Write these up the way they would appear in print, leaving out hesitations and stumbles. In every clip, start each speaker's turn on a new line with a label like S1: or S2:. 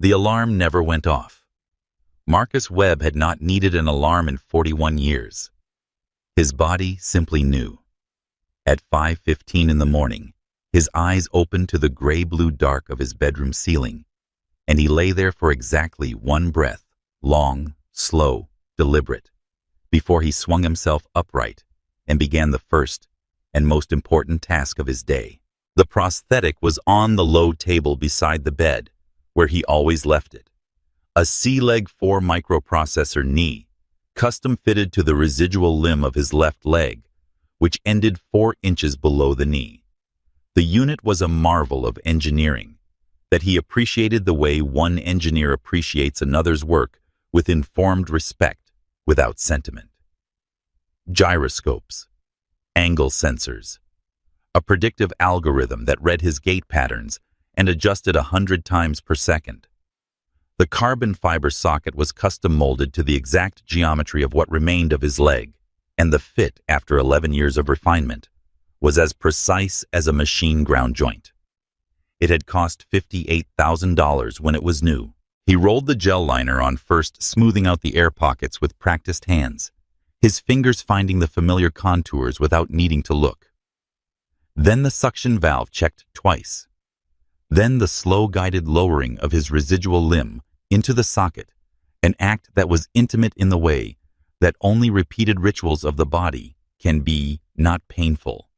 S1: The alarm never went off. Marcus Webb had not needed an alarm in 41 years. His body simply knew. At 5:15 in the morning, his eyes opened to the gray-blue dark of his bedroom ceiling, and he lay there for exactly one breath, long, slow, deliberate, before he swung himself upright and began the first and most important task of his day. The prosthetic was on the low table beside the bed, where he always left it. A C-Leg 4 microprocessor knee, custom fitted to the residual limb of his left leg, which ended 4 inches below the knee. The unit was a marvel of engineering, that he appreciated the way one engineer appreciates another's work with informed respect, without sentiment. Gyroscopes, angle sensors, a predictive algorithm that read his gait patterns and adjusted 100 times per second. The carbon fiber socket was custom molded to the exact geometry of what remained of his leg, and the fit, after 11 years of refinement, was as precise as a machine ground joint. It had cost $58,000 when it was new. He rolled the gel liner on first, smoothing out the air pockets with practiced hands, his fingers finding the familiar contours without needing to look. Then the suction valve checked twice. Then the slow guided lowering of his residual limb into the socket, an act that was intimate in the way that only repeated rituals of the body can be, not painful,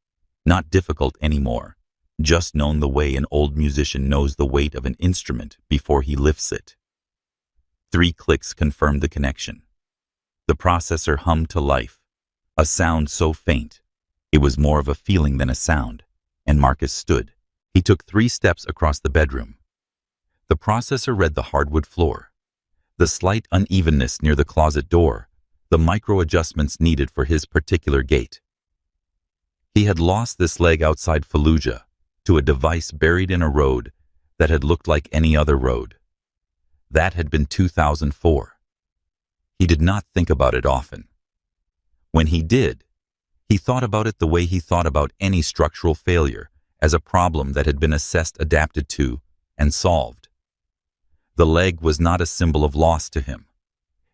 S1: not difficult anymore, just known the way an old musician knows the weight of an instrument before he lifts it. 3 clicks confirmed the connection. The processor hummed to life, a sound so faint, it was more of a feeling than a sound, and Marcus stood. He took 3 steps across the bedroom. The processor read the hardwood floor, the slight unevenness near the closet door, the micro-adjustments needed for his particular gait. He had lost this leg outside Fallujah to a device buried in a road that had looked like any other road. That had been 2004. He did not think about it often. When he did, he thought about it the way he thought about any structural failure, as a problem that had been assessed, adapted to, and solved. The leg was not a symbol of loss to him.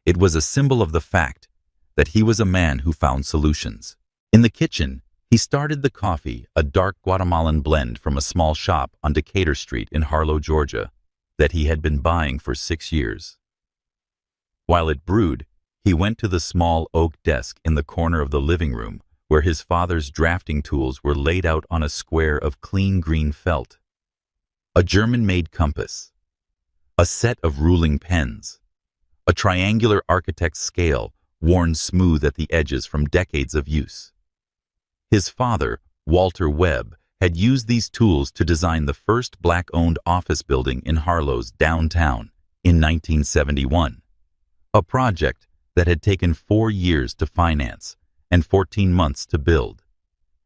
S1: It was a symbol of the fact that he was a man who found solutions. In the kitchen, he started the coffee, a dark Guatemalan blend from a small shop on Decatur Street in Harlow, Georgia, that he had been buying for 6 years. While it brewed, he went to the small oak desk in the corner of the living room, where his father's drafting tools were laid out on a square of clean green felt. A German-made compass, a set of ruling pens, a triangular architect's scale worn smooth at the edges from decades of use. His father, Walter Webb, had used these tools to design the first black-owned office building in Harlow's downtown in 1971, a project that had taken 4 years to finance and 14 months to build,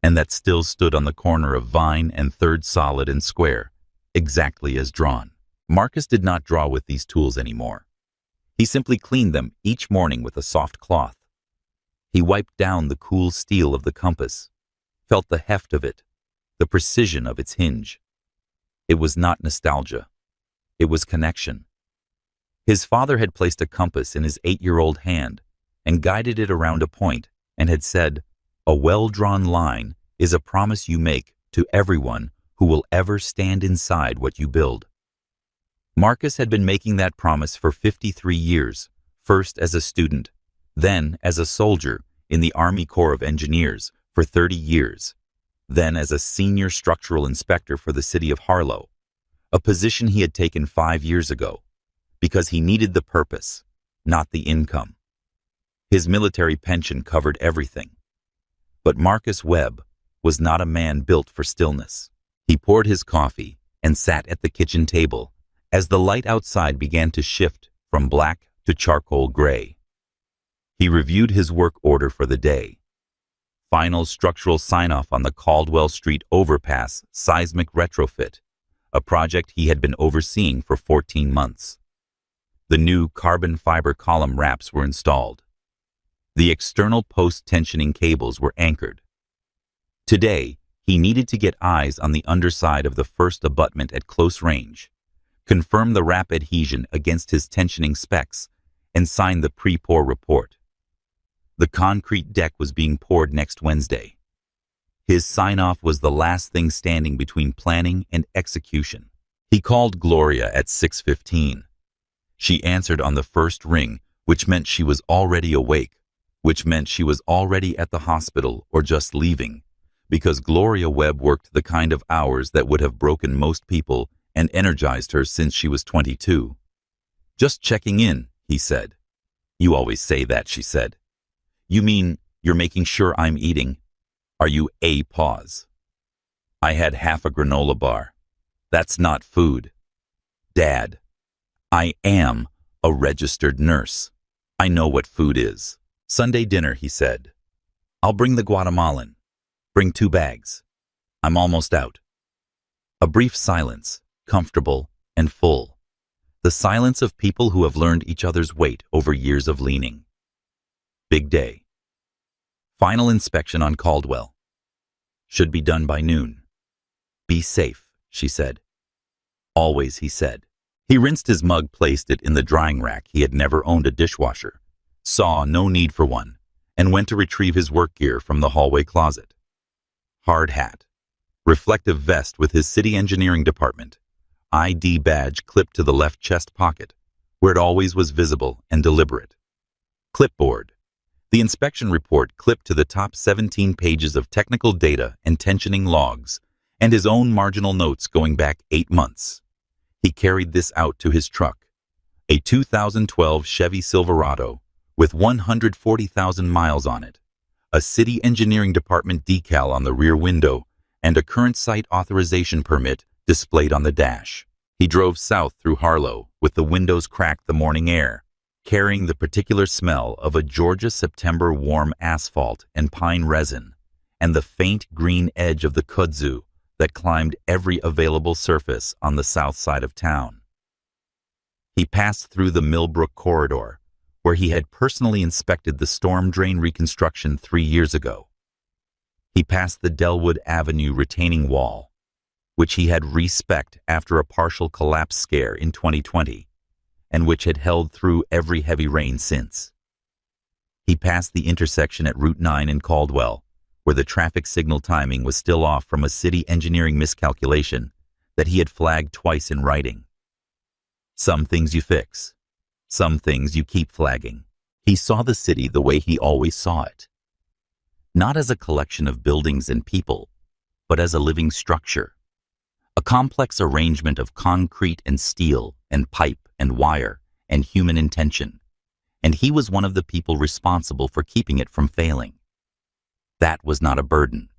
S1: and that still stood on the corner of Vine and 3rd Solid and Square, exactly as drawn. Marcus did not draw with these tools anymore. He simply cleaned them each morning with a soft cloth. He wiped down the cool steel of the compass, felt the heft of it, the precision of its hinge. It was not nostalgia. It was connection. His father had placed a compass in his 8-year-old hand and guided it around a point, and had said, "A well-drawn line is a promise you make to everyone who will ever stand inside what you build." Marcus had been making that promise for 53 years, first as a student, then as a soldier in the Army Corps of Engineers for 30 years, then as a senior structural inspector for the city of Harlow, a position he had taken 5 years ago, because he needed the purpose, not the income. His military pension covered everything. But Marcus Webb was not a man built for stillness. He poured his coffee and sat at the kitchen table as the light outside began to shift from black to charcoal gray. He reviewed his work order for the day. Final structural sign-off on the Caldwell Street overpass seismic retrofit, a project he had been overseeing for 14 months. The new carbon fiber column wraps were installed. The external post-tensioning cables were anchored. Today, he needed to get eyes on the underside of the first abutment at close range, confirmed the wrap adhesion against his tensioning specs, and signed the pre-pour report. The concrete deck was being poured next Wednesday. His sign-off was the last thing standing between planning and execution. He called Gloria at 6:15. She answered on the first ring, which meant she was already awake, which meant she was already at the hospital or just leaving, because Gloria Webb worked the kind of hours that would have broken most people and energized her since she was 22. "Just checking in," he said. "You always say that," she said. "You mean you're making sure I'm eating? Are you a pause?" "I had half a granola bar. That's not food." "Dad, I am a registered nurse. I know what food is." "Sunday dinner," he said. "I'll bring the Guatemalan. Bring 2 bags. I'm almost out." A brief silence, comfortable and full. The silence of people who have learned each other's weight over years of leaning. Big day. Final inspection on Caldwell. Should be done by noon. "Be safe," she said. "Always," he said. He rinsed his mug, placed it in the drying rack. He had never owned a dishwasher, saw no need for one, and went to retrieve his work gear from the hallway closet. Hard hat, reflective vest with his city engineering department, ID badge clipped to the left chest pocket, where it always was visible and deliberate. Clipboard, the inspection report clipped to the top 17 pages of technical data and tensioning logs, and his own marginal notes going back 8 months. He carried this out to his truck, a 2012 Chevy Silverado with 140,000 miles on it, a city engineering department decal on the rear window, and a current site authorization permit displayed on the dash. He drove south through Harlow with the windows cracked the morning air, carrying the particular smell of a Georgia September warm asphalt and pine resin, and the faint green edge of the kudzu that climbed every available surface on the south side of town. He passed through the Millbrook corridor, where he had personally inspected the storm drain reconstruction 3 years ago. He passed the Delwood Avenue retaining wall, which he had re-spec'd after a partial collapse scare in 2020, and which had held through every heavy rain since. He passed the intersection at Route 9 in Caldwell, where the traffic signal timing was still off from a city engineering miscalculation that he had flagged twice in writing. Some things you fix. Some things you keep flagging. He saw the city the way he always saw it. Not as a collection of buildings and people, but as a living structure. A complex arrangement of concrete and steel and pipe and wire and human intention. And he was one of the people responsible for keeping it from failing. That was not a burden.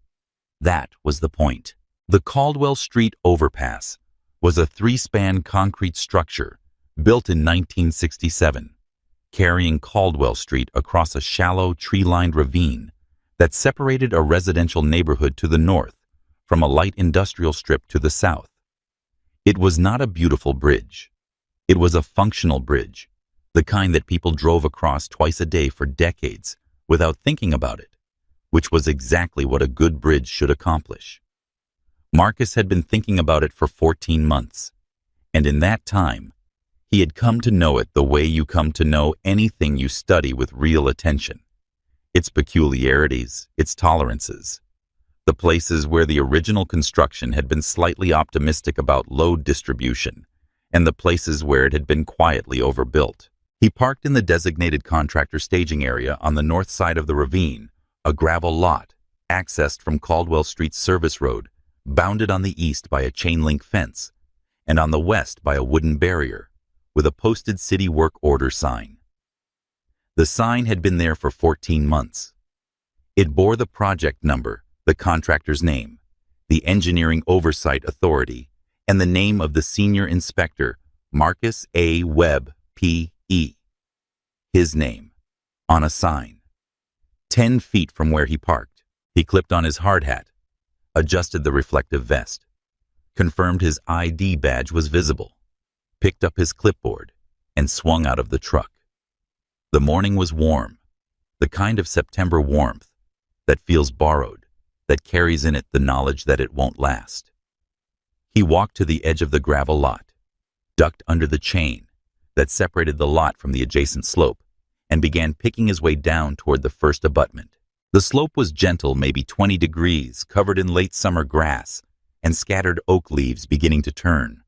S1: That was the point. The Caldwell Street overpass was a 3-span concrete structure built in 1967, carrying Caldwell Street across a shallow, tree-lined ravine that separated a residential neighborhood to the north from a light industrial strip to the south. It was not a beautiful bridge. It was a functional bridge, the kind that people drove across twice a day for decades without thinking about it, which was exactly what a good bridge should accomplish. Marcus had been thinking about it for 14 months, and in that time, he had come to know it the way you come to know anything you study with real attention. Its peculiarities, its tolerances, the places where the original construction had been slightly optimistic about load distribution, and the places where it had been quietly overbuilt. He parked in the designated contractor staging area on the north side of the ravine, a gravel lot, accessed from Caldwell Street's service road, bounded on the east by a chain-link fence, and on the west by a wooden barrier, with a posted city work order sign. The sign had been there for 14 months. It bore the project number, the contractor's name, the Engineering Oversight Authority, and the name of the senior inspector, Marcus A. Webb, P.E. His name, on a sign. 10 feet from where he parked, he clipped on his hard hat, adjusted the reflective vest, confirmed his ID badge was visible, picked up his clipboard, and swung out of the truck. The morning was warm, the kind of September warmth that feels borrowed, that carries in it the knowledge that it won't last. He walked to the edge of the gravel lot, ducked under the chain that separated the lot from the adjacent slope, and began picking his way down toward the first abutment. The slope was gentle, maybe 20 degrees, covered in late summer grass and scattered oak leaves beginning to turn.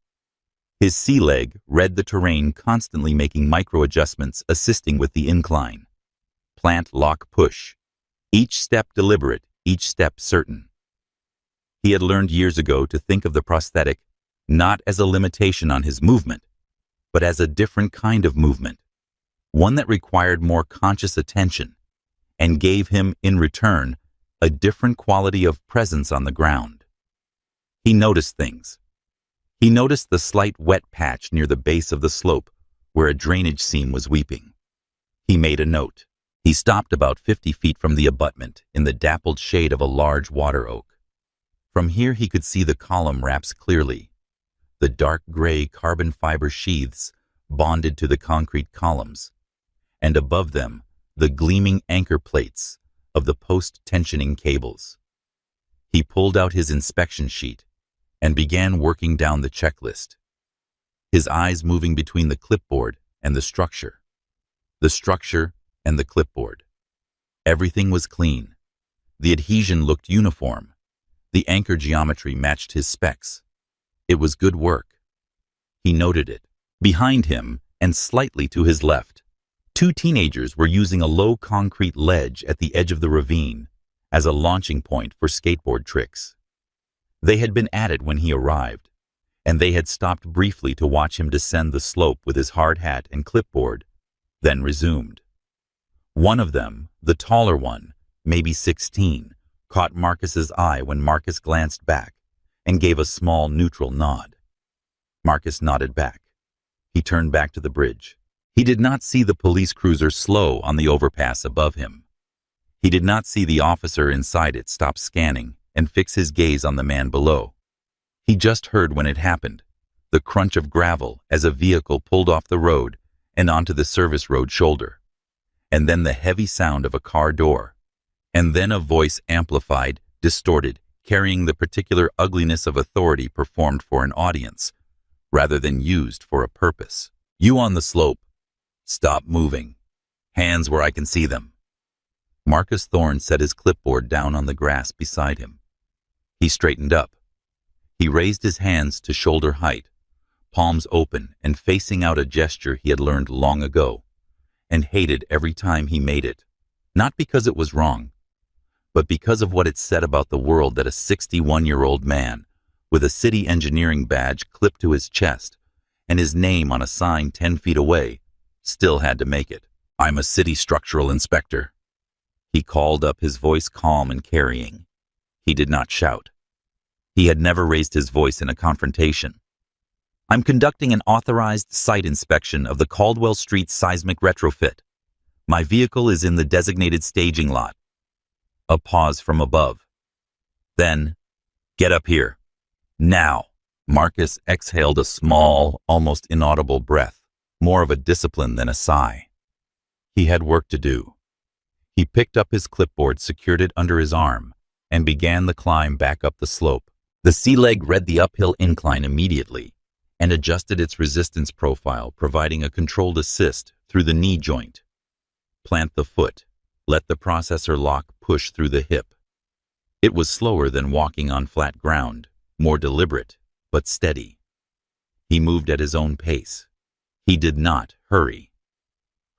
S1: His sea leg read the terrain, constantly making micro-adjustments, assisting with the incline. Plant, lock, push. Each step deliberate, each step certain. He had learned years ago to think of the prosthetic not as a limitation on his movement, but as a different kind of movement, one that required more conscious attention and gave him, in return, a different quality of presence on the ground. He noticed things. He noticed the slight wet patch near the base of the slope where a drainage seam was weeping. He made a note. He stopped about 50 feet from the abutment in the dappled shade of a large water oak. From here he could see the column wraps clearly, the dark gray carbon fiber sheaths bonded to the concrete columns, and above them the gleaming anchor plates of the post-tensioning cables. He pulled out his inspection sheet and began working down the checklist, his eyes moving between the clipboard and the structure and the clipboard. Everything was clean. The adhesion looked uniform. The anchor geometry matched his specs. It was good work. He noted it. Behind him, and slightly to his left, two teenagers were using a low concrete ledge at the edge of the ravine as a launching point for skateboard tricks. They had been at it when he arrived, and they had stopped briefly to watch him descend the slope with his hard hat and clipboard, then resumed. One of them, the taller one, maybe 16, caught Marcus's eye when Marcus glanced back and gave a small neutral nod. Marcus nodded back. He turned back to the bridge. He did not see the police cruiser slow on the overpass above him. He did not see the officer inside it stop scanning and fix his gaze on the man below. He just heard, when it happened, the crunch of gravel as a vehicle pulled off the road and onto the service road shoulder, and then the heavy sound of a car door, and then a voice, amplified, distorted, carrying the particular ugliness of authority performed for an audience, rather than used for a purpose. "You on the slope. Stop moving. Hands where I can see them." Marcus Thorne set his clipboard down on the grass beside him. He straightened up. He raised his hands to shoulder height, palms open and facing out, a gesture he had learned long ago and hated every time he made it, not because it was wrong, but because of what it said about the world that a 61-year-old man with a city engineering badge clipped to his chest and his name on a sign 10 feet away still had to make it. "I'm a city structural inspector." He called up, his voice calm and carrying. He did not shout. He had never raised his voice in a confrontation. "I'm conducting an authorized site inspection of the Caldwell Street seismic retrofit. My vehicle is in the designated staging lot." A pause from above. Then, "Get up here. Now." Marcus exhaled a small, almost inaudible breath, more of a discipline than a sigh. He had work to do. He picked up his clipboard, secured it under his arm, and began the climb back up the slope. The sea leg read the uphill incline immediately and adjusted its resistance profile, providing a controlled assist through the knee joint. Plant the foot. Let the processor lock push through the hip. It was slower than walking on flat ground, more deliberate, but steady. He moved at his own pace. He did not hurry.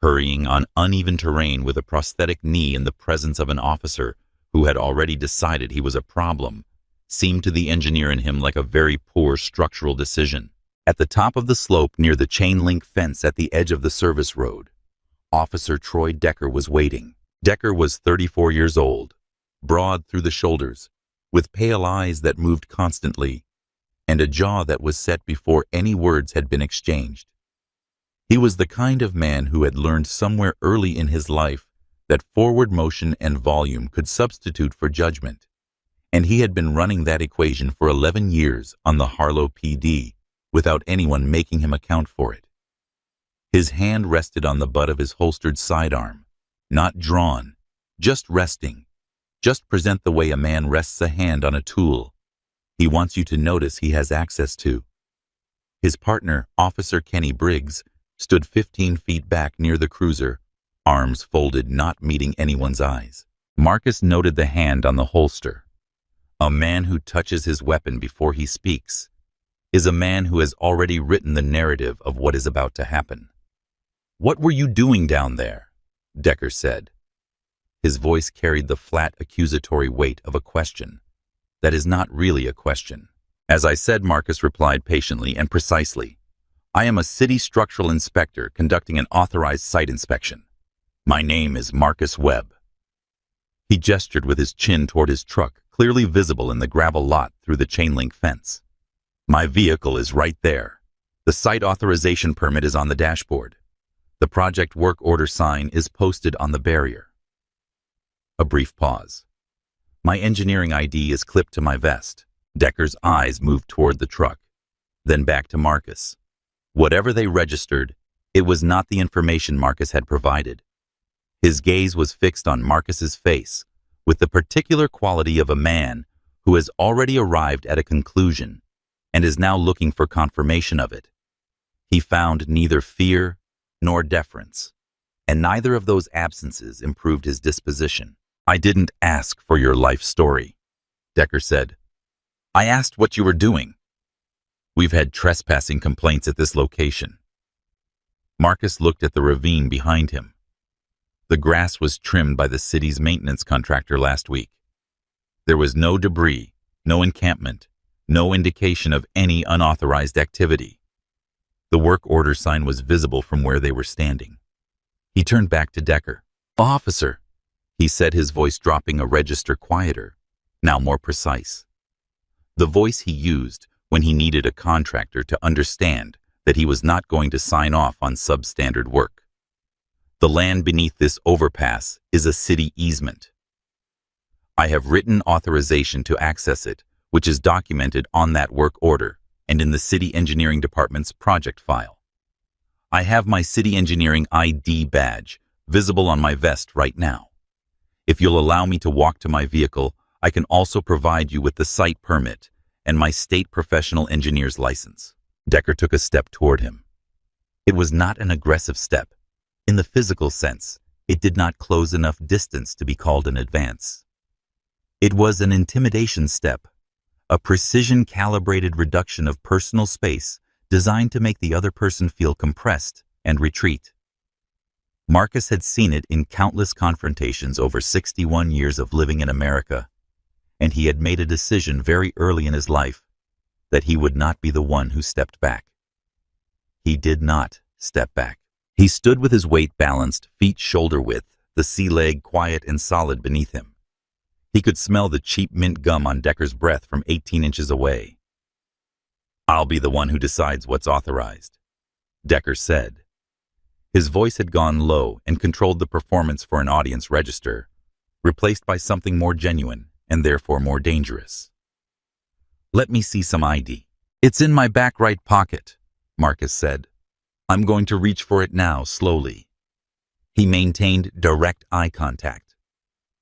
S1: Hurrying on uneven terrain with a prosthetic knee in the presence of an officer who had already decided he was a problem seemed to the engineer in him like a very poor structural decision. At the top of the slope near the chain-link fence at the edge of the service road, Officer Troy Decker was waiting. Decker was 34 years old, broad through the shoulders, with pale eyes that moved constantly, and a jaw that was set before any words had been exchanged. He was the kind of man who had learned somewhere early in his life that forward motion and volume could substitute for judgment, and he had been running that equation for 11 years on the Harlow PD without anyone making him account for it. His hand rested on the butt of his holstered sidearm, not drawn, just resting. Just present the way a man rests a hand on a tool he wants you to notice he has access to. His partner, Officer Kenny Briggs, stood 15 feet back near the cruiser, arms folded, not meeting anyone's eyes. Marcus noted the hand on the holster. A man who touches his weapon before he speaks is a man who has already written the narrative of what is about to happen. "What were you doing down there?" Decker said. His voice carried the flat, accusatory weight of a question that is not really a question. "As I said," Marcus replied patiently and precisely, "I am a city structural inspector conducting an authorized site inspection. My name is Marcus Webb." He gestured with his chin toward his truck, clearly visible in the gravel lot through the chain-link fence. "My vehicle is right there. The site authorization permit is on the dashboard. The project work order sign is posted on the barrier." A brief pause. "My engineering ID is clipped to my vest." Decker's eyes moved toward the truck, then back to Marcus. Whatever they registered, it was not the information Marcus had provided. His gaze was fixed on Marcus's face, with the particular quality of a man who has already arrived at a conclusion and is now looking for confirmation of it. He found neither fear nor deference, and neither of those absences improved his disposition. "I didn't ask for your life story," Decker said. "I asked what you were doing. We've had trespassing complaints at this location." Marcus looked at the ravine behind him. The grass was trimmed by the city's maintenance contractor last week. There was no debris, no encampment, no indication of any unauthorized activity. The work order sign was visible from where they were standing. He turned back to Decker. "Officer," he said, his voice dropping a register quieter, now more precise. The voice he used when he needed a contractor to understand that he was not going to sign off on substandard work. "The land beneath this overpass is a city easement. I have written authorization to access it, which is documented on that work order and in the City Engineering Department's project file. I have my City Engineering ID badge visible on my vest right now. If you'll allow me to walk to my vehicle, I can also provide you with the site permit and my state professional engineer's license." Decker took a step toward him. It was not an aggressive step. In the physical sense, it did not close enough distance to be called an advance. It was an intimidation step, a precision-calibrated reduction of personal space designed to make the other person feel compressed and retreat. Marcus had seen it in countless confrontations over 61 years of living in America, and he had made a decision very early in his life that he would not be the one who stepped back. He did not step back. He stood with his weight balanced, feet shoulder-width, the sea leg quiet and solid beneath him. He could smell the cheap mint gum on Decker's breath from 18 inches away. "I'll be the one who decides what's authorized," Decker said. His voice had gone low and controlled the performance for an audience register, replaced by something more genuine and therefore more dangerous. "Let me see some ID." "It's in my back right pocket," Marcus said. "I'm going to reach for it now, slowly." He maintained direct eye contact.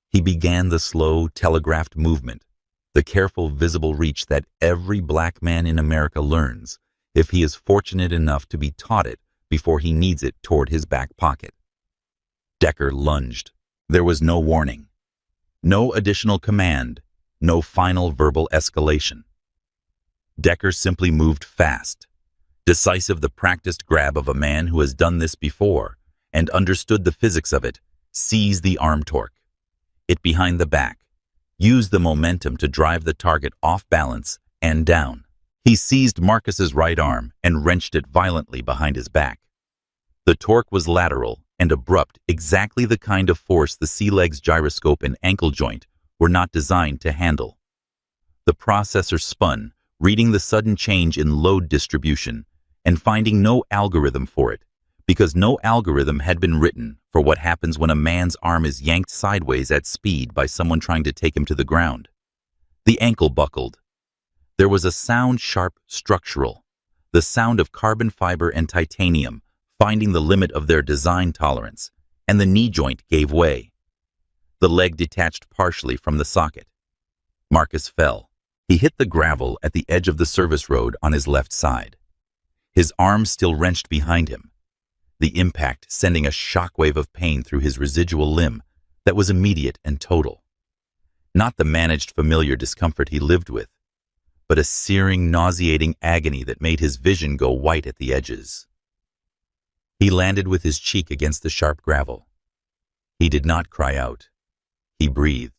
S1: He began the slow, telegraphed movement, the careful, visible reach that every black man in America learns if he is fortunate enough to be taught it before he needs it toward his back pocket. Decker lunged. There was no warning, no additional command, no final verbal escalation. Decker simply moved fast, decisive, the practiced grab of a man who has done this before and understood the physics of it. Seize the arm torque, it behind the back, use the momentum to drive the target off balance and down. He seized Marcus's right arm and wrenched it violently behind his back. The torque was lateral and abrupt, exactly the kind of force the sea leg's gyroscope and ankle joint were not designed to handle. The processor spun, reading the sudden change in load distribution and finding no algorithm for it, because no algorithm had been written for what happens when a man's arm is yanked sideways at speed by someone trying to take him to the ground. The ankle buckled. There was a sound, sharp, structural, the sound of carbon fiber and titanium finding the limit of their design tolerance, and the knee joint gave way. The leg detached partially from the socket. Marcus fell. He hit the gravel at the edge of the service road on his left side. his arms still wrenched behind him, the impact sending a shockwave of pain through his residual limb that was immediate and total. Not the managed familiar discomfort he lived with, but a searing, nauseating agony that made his vision go white at the edges. He landed with his cheek against the sharp gravel. He did not cry out. He breathed.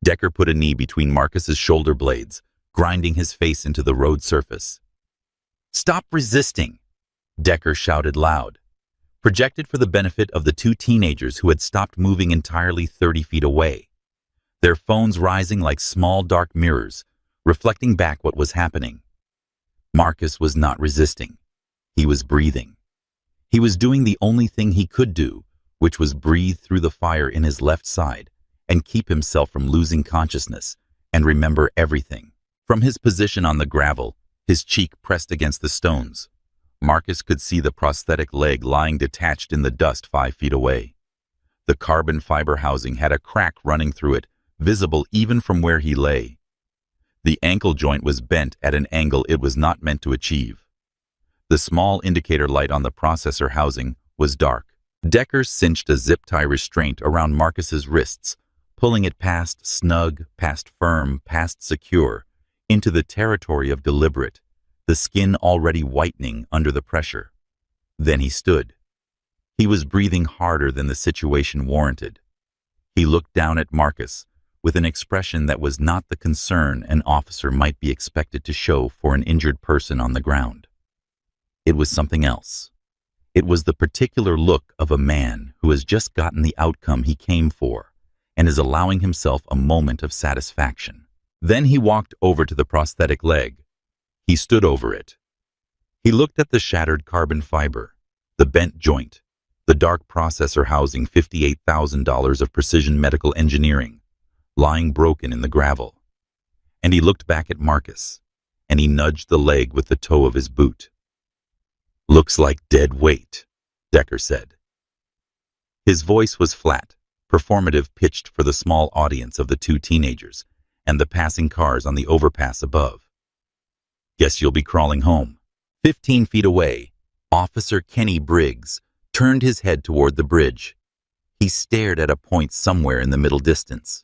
S1: Decker put a knee between Marcus's shoulder blades, grinding his face into the road surface. "Stop resisting!" Decker shouted loud, projected for the benefit of the two teenagers who had stopped moving entirely 30 feet away, their phones rising like small dark mirrors, reflecting back what was happening. Marcus was not resisting. He was breathing. He was doing the only thing he could do, which was breathe through the fire in his left side and keep himself from losing consciousness and remember everything. From his position on the gravel, his cheek pressed against the stones, Marcus could see the prosthetic leg lying detached in the dust 5 feet away. The carbon fiber housing had a crack running through it, visible even from where he lay. The ankle joint was bent at an angle it was not meant to achieve. The small indicator light on the processor housing was dark. Decker cinched a zip tie restraint around Marcus's wrists, pulling it past snug, past firm, past secure, into the territory of deliberate, the skin already whitening under the pressure. Then he stood. He was breathing harder than the situation warranted. He looked down at Marcus with an expression that was not the concern an officer might be expected to show for an injured person on the ground. It was something else. It was the particular look of a man who has just gotten the outcome he came for and is allowing himself a moment of satisfaction. Then he walked over to the prosthetic leg. He stood over it. He looked at the shattered carbon fiber, the bent joint, the dark processor housing $58,000 of precision medical engineering, lying broken in the gravel. And he looked back at Marcus, and he nudged the leg with the toe of his boot. "Looks like dead weight," Decker said. His voice was flat, performative pitched for the small audience of the two teenagers and the passing cars on the overpass above. "Guess you'll be crawling home." 15 feet away, Officer Kenny Briggs turned his head toward the bridge. He stared at a point somewhere in the middle distance.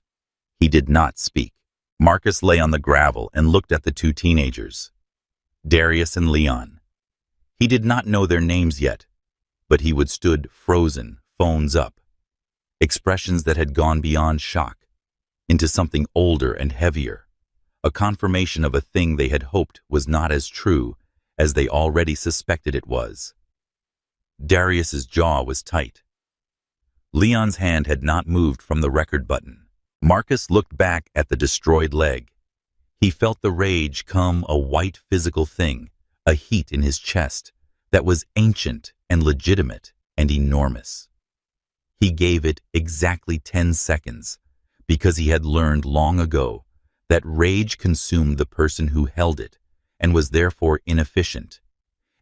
S1: He did not speak. Marcus lay on the gravel and looked at the two teenagers, Darius and Leon. He did not know their names yet, but he would stood frozen, phones up. Expressions that had gone beyond shock, into something older and heavier, a confirmation of a thing they had hoped was not as true as they already suspected it was. Darius's jaw was tight. Leon's hand had not moved from the record button. Marcus looked back at the destroyed leg. He felt the rage come, a white physical thing, a heat in his chest that was ancient and legitimate and enormous. He gave it exactly 10 seconds because he had learned long ago that rage consumed the person who held it and was therefore inefficient,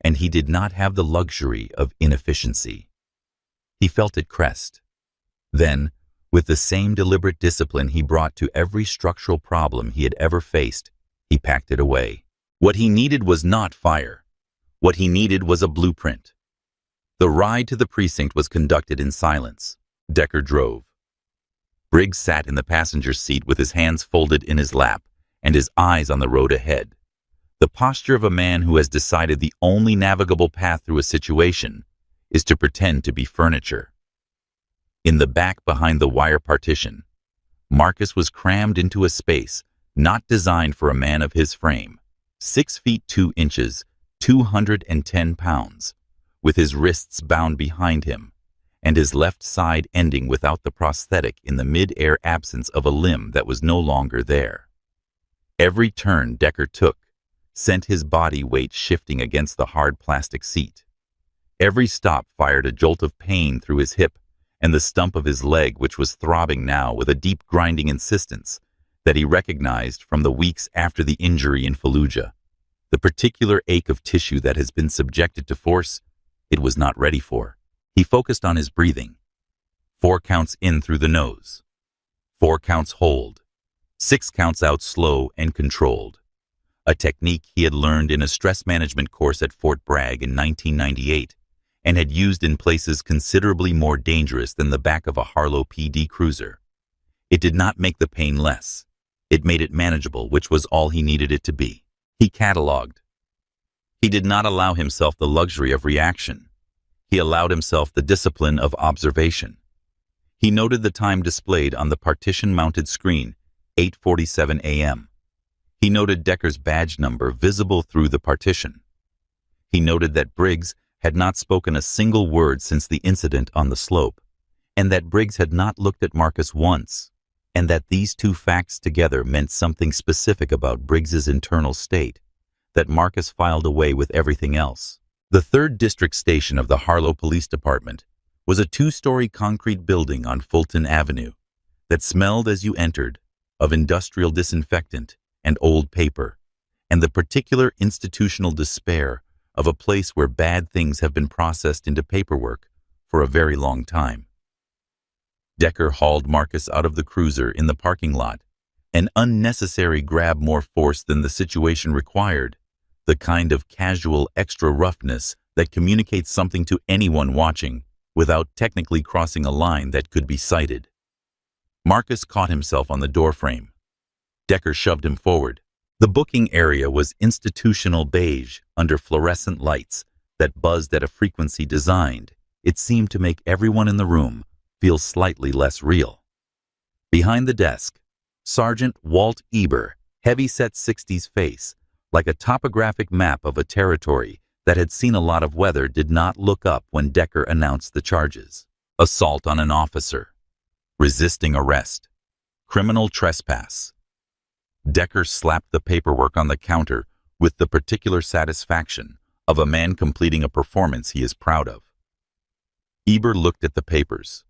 S1: and he did not have the luxury of inefficiency. He felt it crest. Then, with the same deliberate discipline he brought to every structural problem he had ever faced, he packed it away. What he needed was not fire. What he needed was a blueprint. The ride to the precinct was conducted in silence. Decker drove. Briggs sat in the passenger seat with his hands folded in his lap and his eyes on the road ahead. The posture of a man who has decided the only navigable path through a situation is to pretend to be furniture. In the back behind the wire partition, Marcus was crammed into a space not designed for a man of his frame, 6 feet 2 inches, 210 pounds, with his wrists bound behind him, and his left side ending without the prosthetic in the mid-air absence of a limb that was no longer there. Every turn Decker took sent his body weight shifting against the hard plastic seat. Every stop fired a jolt of pain through his hip and the stump of his leg, which was throbbing now with a deep grinding insistence that he recognized from the weeks after the injury in Fallujah. The particular ache of tissue that has been subjected to force it was not ready for. He focused on his breathing. 4 counts in through the nose. 4 counts hold. 6 counts out slow and controlled. a technique he had learned in a stress management course at Fort Bragg in 1998 and had used in places considerably more dangerous than the back of a Harlow PD cruiser. It did not make the pain less. It made it manageable, which was all he needed it to be. He cataloged. He did not allow himself the luxury of reaction. He allowed himself the discipline of observation. He noted the time displayed on the partition-mounted screen, 8:47 a.m. He noted Decker's badge number visible through the partition. He noted that Briggs had not spoken a single word since the incident on the slope, and that Briggs had not looked at Marcus once, and that these two facts together meant something specific about Briggs's internal state, that Marcus filed away with everything else. The 3rd District Station of the Harlow Police Department was a 2-story concrete building on Fulton Avenue that smelled as you entered of industrial disinfectant and old paper, and the particular institutional despair of a place where bad things have been processed into paperwork for a very long time. Decker hauled Marcus out of the cruiser in the parking lot, an unnecessary grab more force than the situation required, the kind of casual extra roughness that communicates something to anyone watching without technically crossing a line that could be cited. Marcus caught himself on the doorframe. Decker shoved him forward. The booking area was institutional beige under fluorescent lights that buzzed at a frequency designed, it seemed, to make everyone in the room feel slightly less real. Behind the desk, Sergeant Walt Eber, heavy-set 60s face, like a topographic map of a territory that had seen a lot of weather, did not look up when Decker announced the charges. Assault on an officer, resisting arrest, criminal trespass. Decker slapped the paperwork on the counter with the particular satisfaction of a man completing a performance he is proud of. Eber looked at the papers.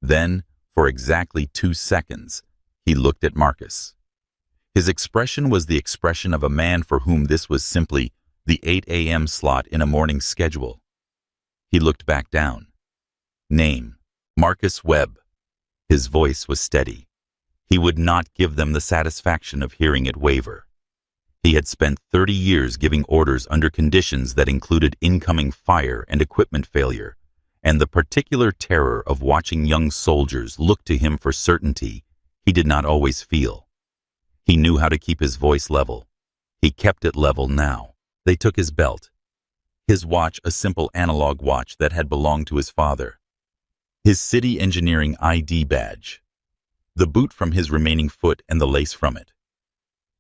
S1: Then, for exactly 2 seconds, he looked at Marcus. His expression was the expression of a man for whom this was simply the 8 a.m. slot in a morning schedule. He looked back down. Name, Marcus Webb. His voice was steady. He would not give them the satisfaction of hearing it waver. He had spent 30 years giving orders under conditions that included incoming fire and equipment failure, and the particular terror of watching young soldiers look to him for certainty he did not always feel. He knew how to keep his voice level. He kept it level now. They took his belt, his watch, a simple analog watch that had belonged to his father, his city engineering ID badge, the boot from his remaining foot and the lace from it.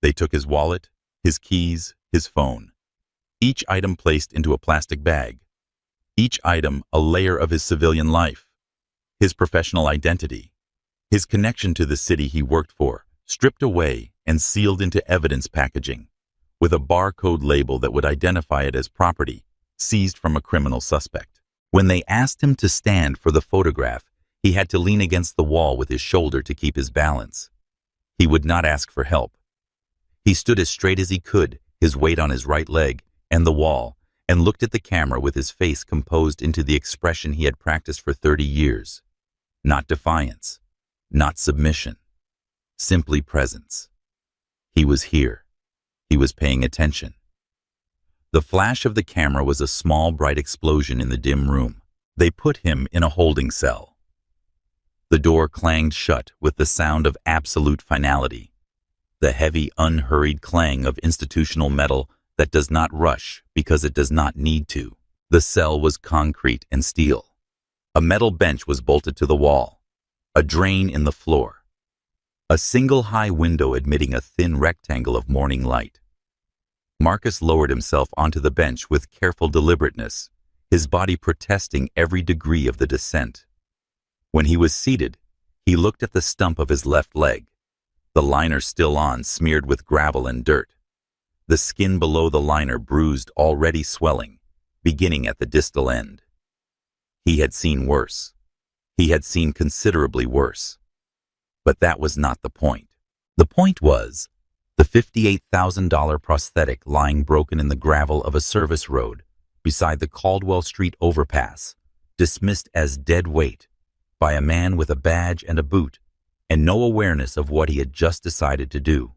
S1: They took his wallet, his keys, his phone, each item placed into a plastic bag, each item a layer of his civilian life, his professional identity, his connection to the city he worked for, stripped away and sealed into evidence packaging, with a barcode label that would identify it as property seized from a criminal suspect. When they asked him to stand for the photograph, he had to lean against the wall with his shoulder to keep his balance. He would not ask for help. He stood as straight as he could, his weight on his right leg and the wall, and looked at the camera with his face composed into the expression he had practiced for 30 years. Not defiance, not submission, simply presence. He was here. He was paying attention. The flash of the camera was a small, bright explosion in the dim room. They put him in a holding cell. The door clanged shut with the sound of absolute finality, the heavy, unhurried clang of institutional metal that does not rush because it does not need to. The cell was concrete and steel. A metal bench was bolted to the wall, a drain in the floor, a single high window admitting a thin rectangle of morning light. Marcus lowered himself onto the bench with careful deliberateness, his body protesting every degree of the descent. When he was seated, he looked at the stump of his left leg, the liner still on, smeared with gravel and dirt, the skin below the liner bruised, already swelling, beginning at the distal end. He had seen worse. He had seen considerably worse. But that was not the point. The point was the $58,000 prosthetic lying broken in the gravel of a service road beside the Caldwell Street overpass, dismissed as dead weight by a man with a badge and a boot and no awareness of what he had just decided to do.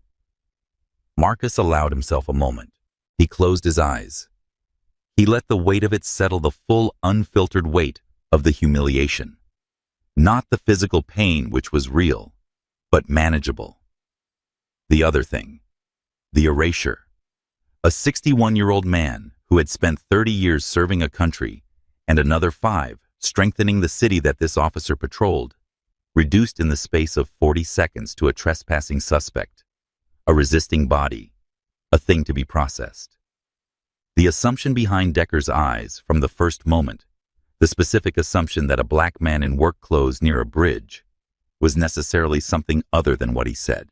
S1: Marcus allowed himself a moment. He closed his eyes. He let the weight of it settle, the full, unfiltered weight of the humiliation. Not the physical pain, which was real, but manageable. The other thing, the erasure. A 61-year-old man who had spent 30 years serving a country and another 5 strengthening the city that this officer patrolled, reduced in the space of 40 seconds to a trespassing suspect, a resisting body, a thing to be processed. The assumption behind Decker's eyes from the first moment, the specific assumption that a black man in work clothes near a bridge was necessarily something other than what he said.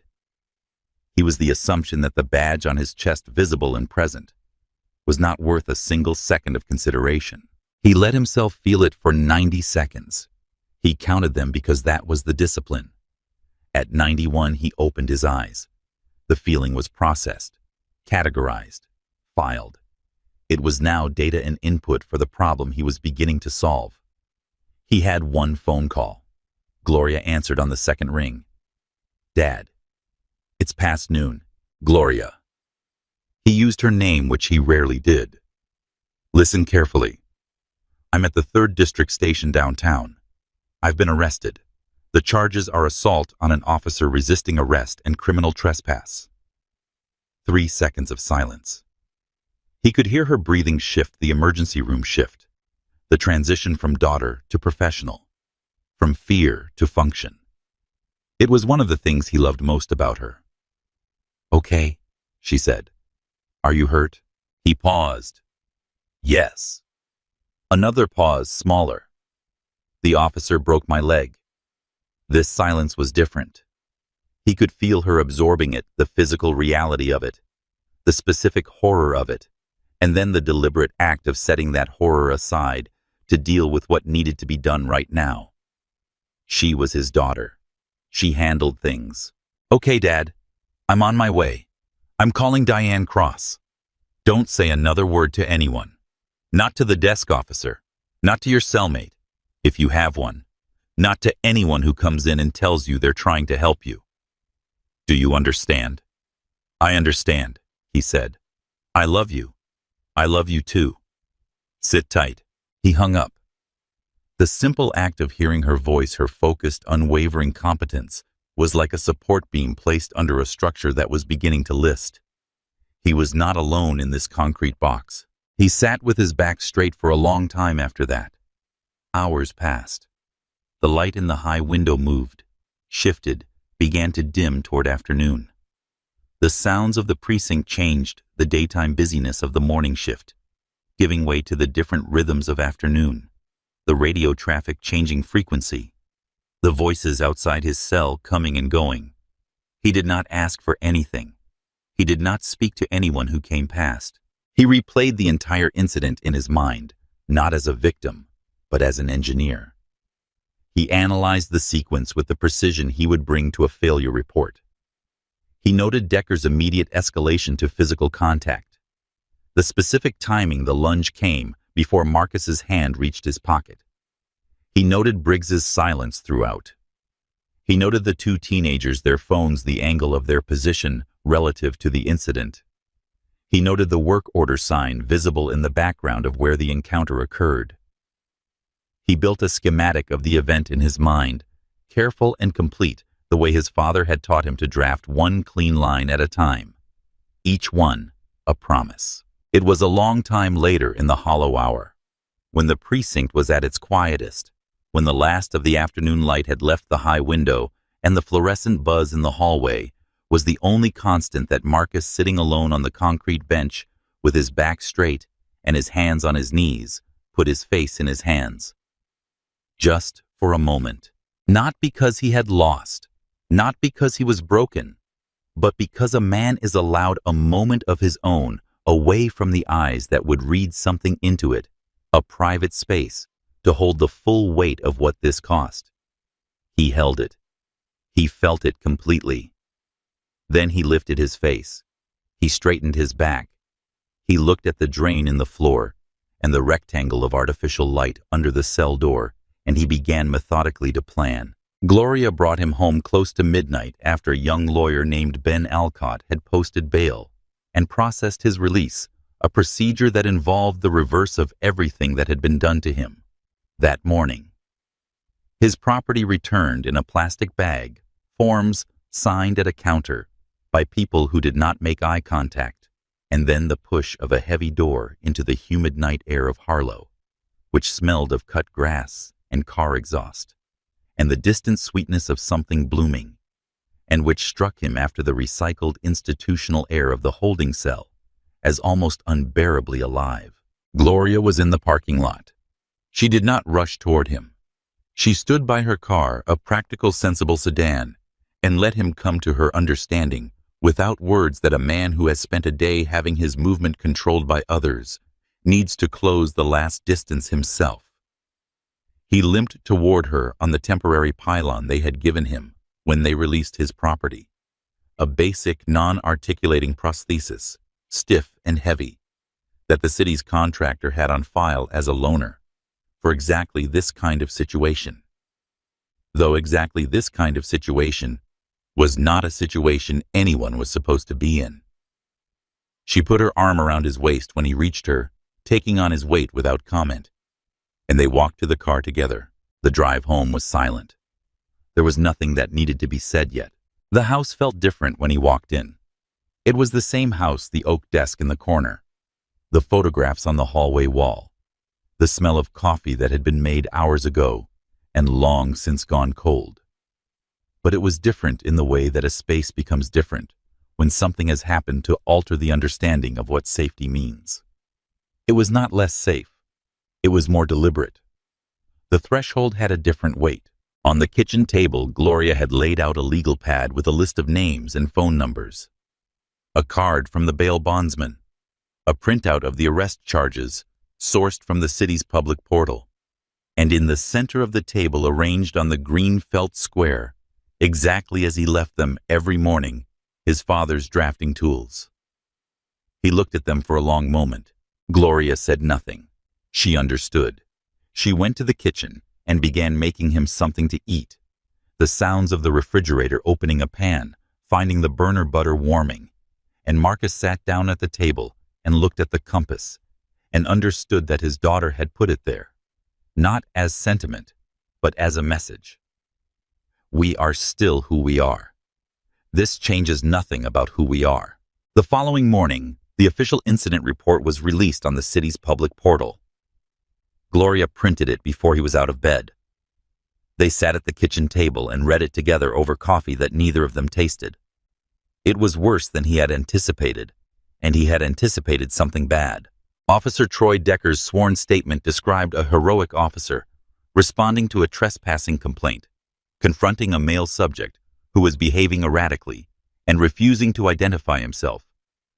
S1: He was the assumption that the badge on his chest, visible and present, was not worth a single second of consideration. He let himself feel it for 90 seconds. He counted them because that was the discipline. At 91, he opened his eyes. The feeling was processed, categorized, filed. It was now data and input for the problem he was beginning to solve. He had one phone call. Gloria answered on the second ring. "Dad, it's past noon." Gloria. He used her name, which he rarely did. "Listen carefully. I'm at the 3rd District Station downtown. I've been arrested. The charges are assault on an officer resisting arrest and criminal trespass." 3 seconds of silence. He could hear her breathing shift, the emergency room shift, the transition from daughter to professional, from fear to function. It was one of the things he loved most about her. "Okay," she said. "Are you hurt?" He paused. "Yes." Another pause, smaller. "The officer broke my leg." This silence was different. He could feel her absorbing it, the physical reality of it, the specific horror of it, and then the deliberate act of setting that horror aside to deal with what needed to be done right now. She was his daughter. She handled things. "Okay, Dad. I'm on my way. I'm calling Diane Cross. Don't say another word to anyone. Not to the desk officer. Not to your cellmate, if you have one. Not to anyone who comes in and tells you they're trying to help you. Do you understand?" "I understand," he said. "I love you. I love you too. Sit tight." He hung up. The simple act of hearing her voice, her focused, unwavering competence, was like a support beam placed under a structure that was beginning to list. He was not alone in this concrete box. He sat with his back straight for a long time after that. Hours passed. The light in the high window moved, shifted, began to dim toward afternoon. The sounds of the precinct changed, the daytime busyness of the morning shift, giving way to the different rhythms of afternoon, the radio traffic changing frequency, the voices outside his cell coming and going. He did not ask for anything. He did not speak to anyone who came past. He replayed the entire incident in his mind, not as a victim, but as an engineer. He analyzed the sequence with the precision he would bring to a failure report. He noted Decker's immediate escalation to physical contact, the specific timing the lunge came before Marcus's hand reached his pocket. He noted Briggs's silence throughout. He noted the 2 teenagers, their phones, the angle of their position relative to the incident. He noted the work order sign visible in the background of where the encounter occurred. He built a schematic of the event in his mind, careful and complete, the way his father had taught him to draft one clean line at a time. Each one a promise. It was a long time later in the hollow hour, when the precinct was at its quietest, when the last of the afternoon light had left the high window and the fluorescent buzz in the hallway was the only constant, that Marcus, sitting alone on the concrete bench with his back straight and his hands on his knees, put his face in his hands. Just for a moment. Not because he had lost, not because he was broken, but because a man is allowed a moment of his own, away from the eyes that would read something into it, a private space, to hold the full weight of what this cost. He held it. He felt it completely. Then he lifted his face. He straightened his back. He looked at the drain in the floor and the rectangle of artificial light under the cell door, and he began methodically to plan. Gloria brought him home close to midnight after a young lawyer named Ben Alcott had posted bail and processed his release, a procedure that involved the reverse of everything that had been done to him that morning. His property returned in a plastic bag, forms signed at a counter by people who did not make eye contact, and then the push of a heavy door into the humid night air of Harlow, which smelled of cut grass and car exhaust, and the distant sweetness of something blooming, and which struck him after the recycled institutional air of the holding cell as almost unbearably alive. Gloria was in the parking lot. She did not rush toward him. She stood by her car, a practical, sensible sedan, and let him come to her understanding without words that a man who has spent a day having his movement controlled by others needs to close the last distance himself. He limped toward her on the temporary pylon they had given him when they released his property, a basic, non-articulating prosthesis, stiff and heavy, that the city's contractor had on file as a loaner for exactly this kind of situation. Though exactly this kind of situation was not a situation anyone was supposed to be in. She put her arm around his waist when he reached her, taking on his weight without comment, and they walked to the car together. The drive home was silent. There was nothing that needed to be said yet. The house felt different when he walked in. It was the same house, the oak desk in the corner, the photographs on the hallway wall, the smell of coffee that had been made hours ago and long since gone cold. But it was different in the way that a space becomes different when something has happened to alter the understanding of what safety means. It was not less safe. It was more deliberate. The threshold had a different weight. On the kitchen table, Gloria had laid out a legal pad with a list of names and phone numbers, a card from the bail bondsman, a printout of the arrest charges sourced from the city's public portal, and in the center of the table, arranged on the green felt square, exactly as he left them every morning, his father's drafting tools. He looked at them for a long moment. Gloria said nothing. She understood. She went to the kitchen and began making him something to eat. The sounds of the refrigerator opening a pan, finding the burner butter warming, and Marcus sat down at the table and looked at the compass and understood that his daughter had put it there, not as sentiment, but as a message. We are still who we are. This changes nothing about who we are. The following morning, the official incident report was released on the city's public portal. Gloria printed it before he was out of bed. They sat at the kitchen table and read it together over coffee that neither of them tasted. It was worse than he had anticipated, and he had anticipated something bad. Officer Troy Decker's sworn statement described a heroic officer responding to a trespassing complaint, confronting a male subject who was behaving erratically and refusing to identify himself,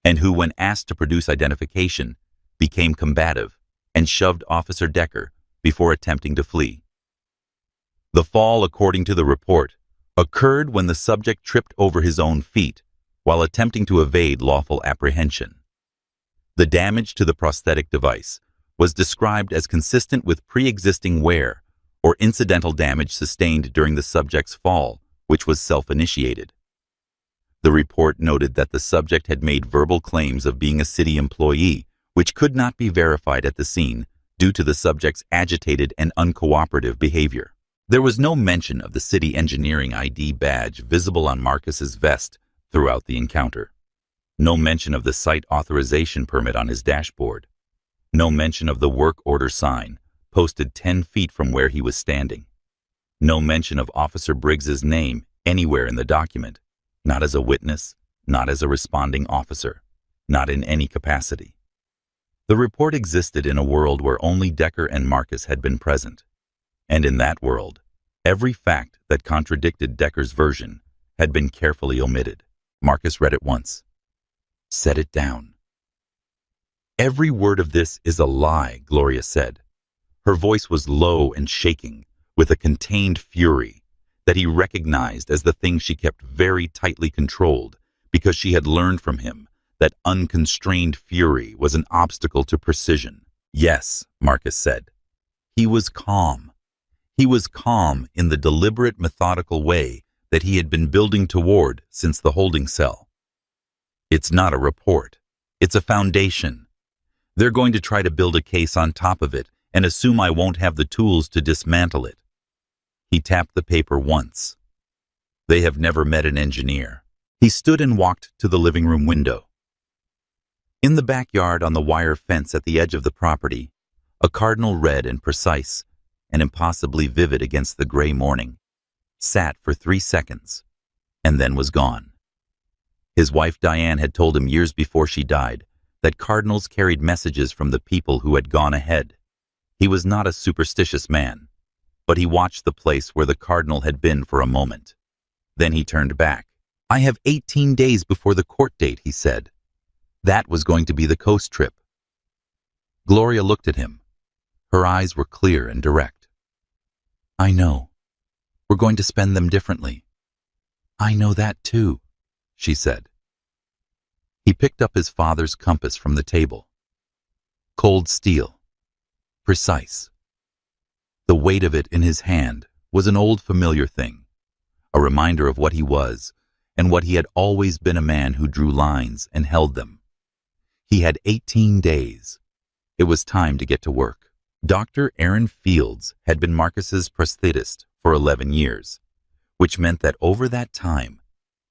S1: and who, when asked to produce identification, became combative and shoved Officer Decker before attempting to flee. The fall, according to the report, occurred when the subject tripped over his own feet while attempting to evade lawful apprehension. The damage to the prosthetic device was described as consistent with pre-existing wear or incidental damage sustained during the subject's fall, which was self-initiated. The report noted that the subject had made verbal claims of being a city employee, which could not be verified at the scene due to the subject's agitated and uncooperative behavior. There was no mention of the city engineering ID badge visible on Marcus's vest throughout the encounter. No mention of the site authorization permit on his dashboard. No mention of the work order sign posted 10 feet from where he was standing. No mention of Officer Briggs's name anywhere in the document, not as a witness, not as a responding officer, not in any capacity. The report existed in a world where only Decker and Marcus had been present, and in that world, every fact that contradicted Decker's version had been carefully omitted. Marcus read it once. Set it down. Every word of this is a lie, Gloria said. Her voice was low and shaking, with a contained fury that he recognized as the thing she kept very tightly controlled because she had learned from him that unconstrained fury was an obstacle to precision. Yes, Marcus said. He was calm. He was calm in the deliberate, methodical way that he had been building toward since the holding cell. It's not a report. It's a foundation. They're going to try to build a case on top of it and assume I won't have the tools to dismantle it. He tapped the paper once. They have never met an engineer. He stood and walked to the living room window. In the backyard, on the wire fence at the edge of the property, a cardinal, red and precise and impossibly vivid against the gray morning, sat for 3 seconds and then was gone. His wife Diane had told him years before she died that cardinals carried messages from the people who had gone ahead. He was not a superstitious man, but he watched the place where the cardinal had been for a moment. Then he turned back. I have 18 days before the court date, he said. That was going to be the coast trip. Gloria looked at him. Her eyes were clear and direct. I know. We're going to spend them differently. I know that too, she said. He picked up his father's compass from the table. Cold steel. Precise. The weight of it in his hand was an old familiar thing, a reminder of what he was and what he had always been, a man who drew lines and held them. He had 18 days. It was time to get to work. Dr. Aaron Fields had been Marcus's prosthetist for 11 years, which meant that over that time,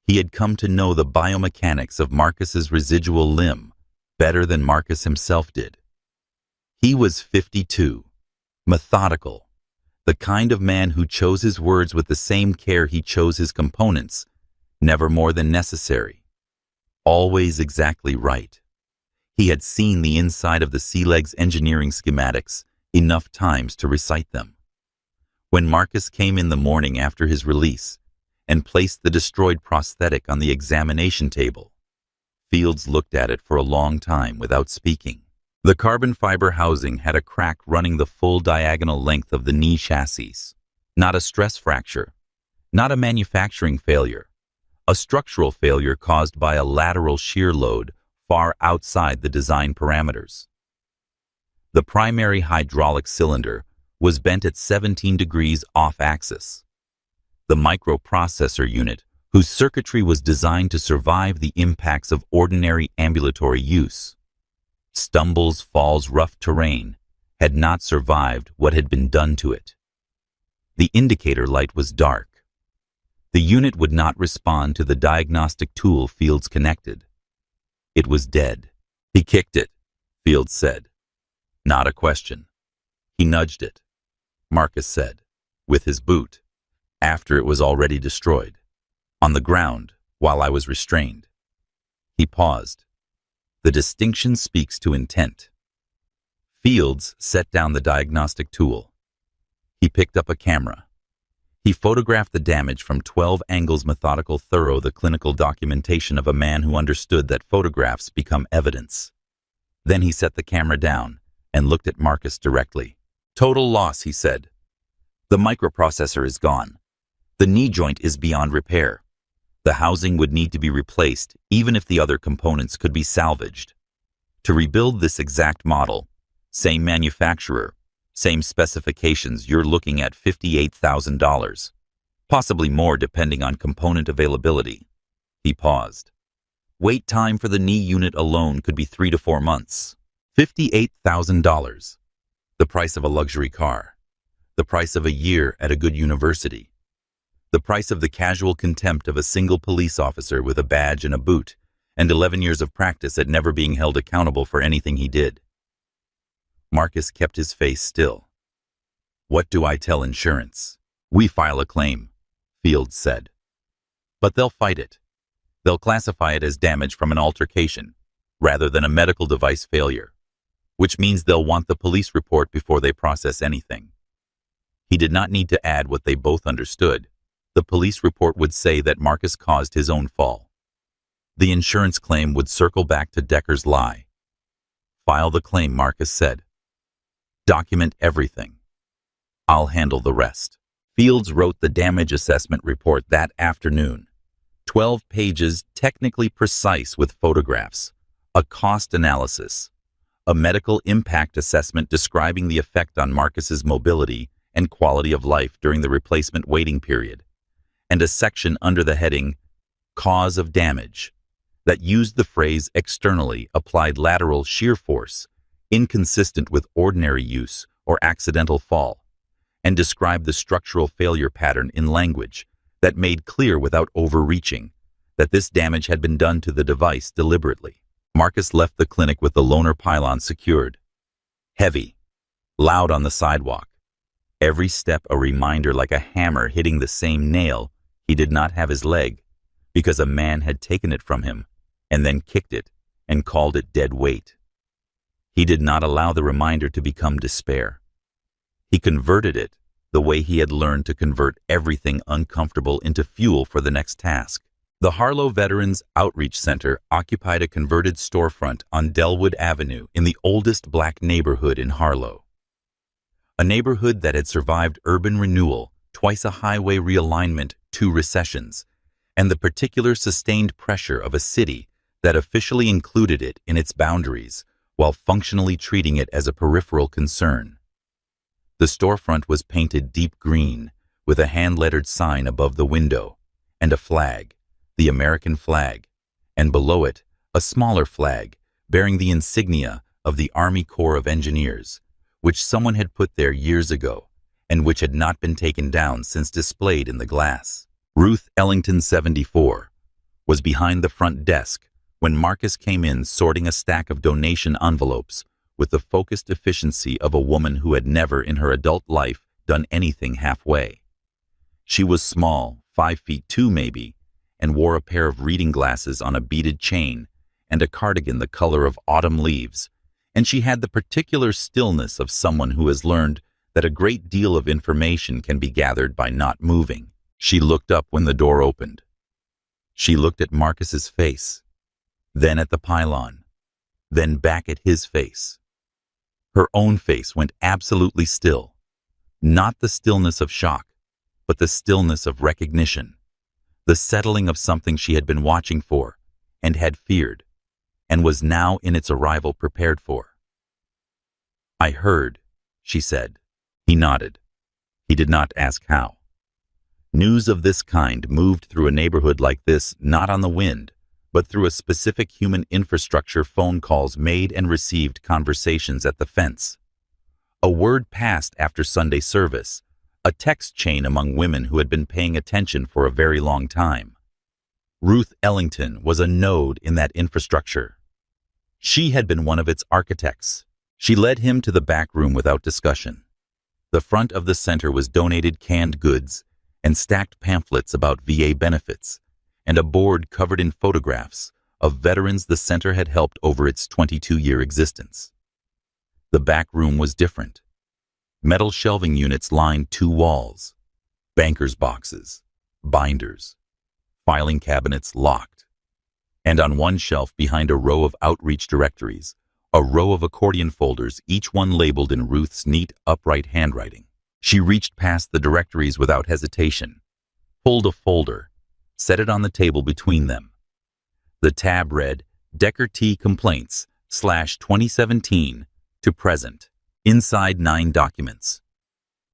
S1: he had come to know the biomechanics of Marcus's residual limb better than Marcus himself did. He was 52, methodical, the kind of man who chose his words with the same care he chose his components, never more than necessary, always exactly right. He had seen the inside of the sea legs engineering schematics enough times to recite them. When Marcus came in the morning after his release and placed the destroyed prosthetic on the examination table, Fields looked at it for a long time without speaking. The carbon fiber housing had a crack running the full diagonal length of the knee chassis. Not a stress fracture, not a manufacturing failure, a structural failure caused by a lateral shear load far outside the design parameters. The primary hydraulic cylinder was bent at 17 degrees off-axis. The microprocessor unit, whose circuitry was designed to survive the impacts of ordinary ambulatory use, stumbles, falls, rough terrain, had not survived what had been done to it. The indicator light was dark. The unit would not respond to the diagnostic tool Fields connected. It was dead. He kicked it, Fields said. Not a question. He nudged it, Marcus said, with his boot, after it was already destroyed, on the ground while I was restrained. He paused. The distinction speaks to intent. Fields set down the diagnostic tool. He picked up a camera. He photographed the damage from 12 angles, methodical, thorough, the clinical documentation of a man who understood that photographs become evidence. Then he set the camera down and looked at Marcus directly. Total loss, he said. The microprocessor is gone. The knee joint is beyond repair. The housing would need to be replaced even if the other components could be salvaged. To rebuild this exact model, same manufacturer, same specifications, you're looking at $58,000. Possibly more depending on component availability. He paused. Wait time for the knee unit alone could be 3 to 4 months. $58,000. The price of a luxury car. The price of a year at a good university. The price of the casual contempt of a single police officer with a badge and a boot, and 11 years of practice at never being held accountable for anything he did. Marcus kept his face still. What do I tell insurance? We file a claim, Fields said. But they'll fight it. They'll classify it as damage from an altercation, rather than a medical device failure, which means they'll want the police report before they process anything. He did not need to add what they both understood. The police report would say that Marcus caused his own fall. The insurance claim would circle back to Decker's lie. File the claim, Marcus said. Document everything. I'll handle the rest. Fields wrote the damage assessment report that afternoon. 12 pages, technically precise with photographs, a cost analysis, a medical impact assessment describing the effect on Marcus's mobility and quality of life during the replacement waiting period, and a section under the heading Cause of Damage that used the phrase externally applied lateral shear force, inconsistent with ordinary use or accidental fall, and described the structural failure pattern in language that made clear without overreaching that this damage had been done to the device deliberately. Marcus left the clinic with the loaner pylon secured. Heavy, loud on the sidewalk. Every step a reminder like a hammer hitting the same nail. He did not have his leg because a man had taken it from him and then kicked it and called it dead weight. He did not allow the reminder to become despair. He converted it the way he had learned to convert everything uncomfortable into fuel for the next task. The Harlow Veterans Outreach Center occupied a converted storefront on Delwood Avenue in the oldest black neighborhood in Harlow. A neighborhood that had survived urban renewal, twice a highway realignment, 2 recessions, and the particular sustained pressure of a city that officially included it in its boundaries while functionally treating it as a peripheral concern. The storefront was painted deep green with a hand-lettered sign above the window and a flag, the American flag, and below it, a smaller flag bearing the insignia of the Army Corps of Engineers, which someone had put there years ago and which had not been taken down since displayed in the glass. Ruth Ellington, 74, was behind the front desk when Marcus came in sorting a stack of donation envelopes with the focused efficiency of a woman who had never in her adult life done anything halfway. She was small, 5'2" maybe, and wore a pair of reading glasses on a beaded chain and a cardigan the color of autumn leaves, and she had the particular stillness of someone who has learned that a great deal of information can be gathered by not moving. She looked up when the door opened. She looked at Marcus's face, then at the pylon, then back at his face. Her own face went absolutely still, not the stillness of shock, but the stillness of recognition, the settling of something she had been watching for and had feared, and was now in its arrival prepared for. "I heard," she said. He nodded. He did not ask how. News of this kind moved through a neighborhood like this not on the wind, but through a specific human infrastructure: phone calls made and received, conversations at the fence. A word passed after Sunday service, a text chain among women who had been paying attention for a very long time. Ruth Ellington was a node in that infrastructure. She had been one of its architects. She led him to the back room without discussion. The front of the center was donated canned goods and stacked pamphlets about VA benefits, and a board covered in photographs of veterans the center had helped over its 22-year existence. The back room was different. Metal shelving units lined 2 walls, bankers' boxes, binders, filing cabinets locked, and on one shelf behind a row of outreach directories, a row of accordion folders, each one labeled in Ruth's neat, upright handwriting. She reached past the directories without hesitation, pulled a folder, set it on the table between them. The tab read, Decker T. Complaints, /2017 to present. Inside 9 documents.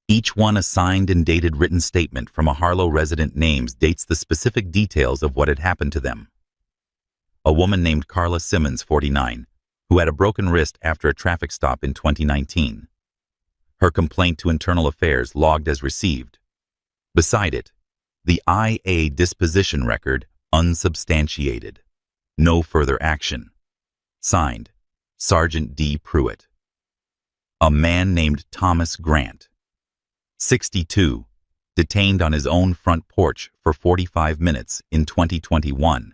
S1: Each one a signed and dated written statement from a Harlow resident names dates the specific details of what had happened to them. A woman named Carla Simmons, 49, who had a broken wrist after a traffic stop in 2019. Her complaint to Internal Affairs logged as received. Beside it, the IA disposition record unsubstantiated. No further action. Signed, Sergeant D. Pruitt. A man named Thomas Grant, 62, detained on his own front porch for 45 minutes in 2021.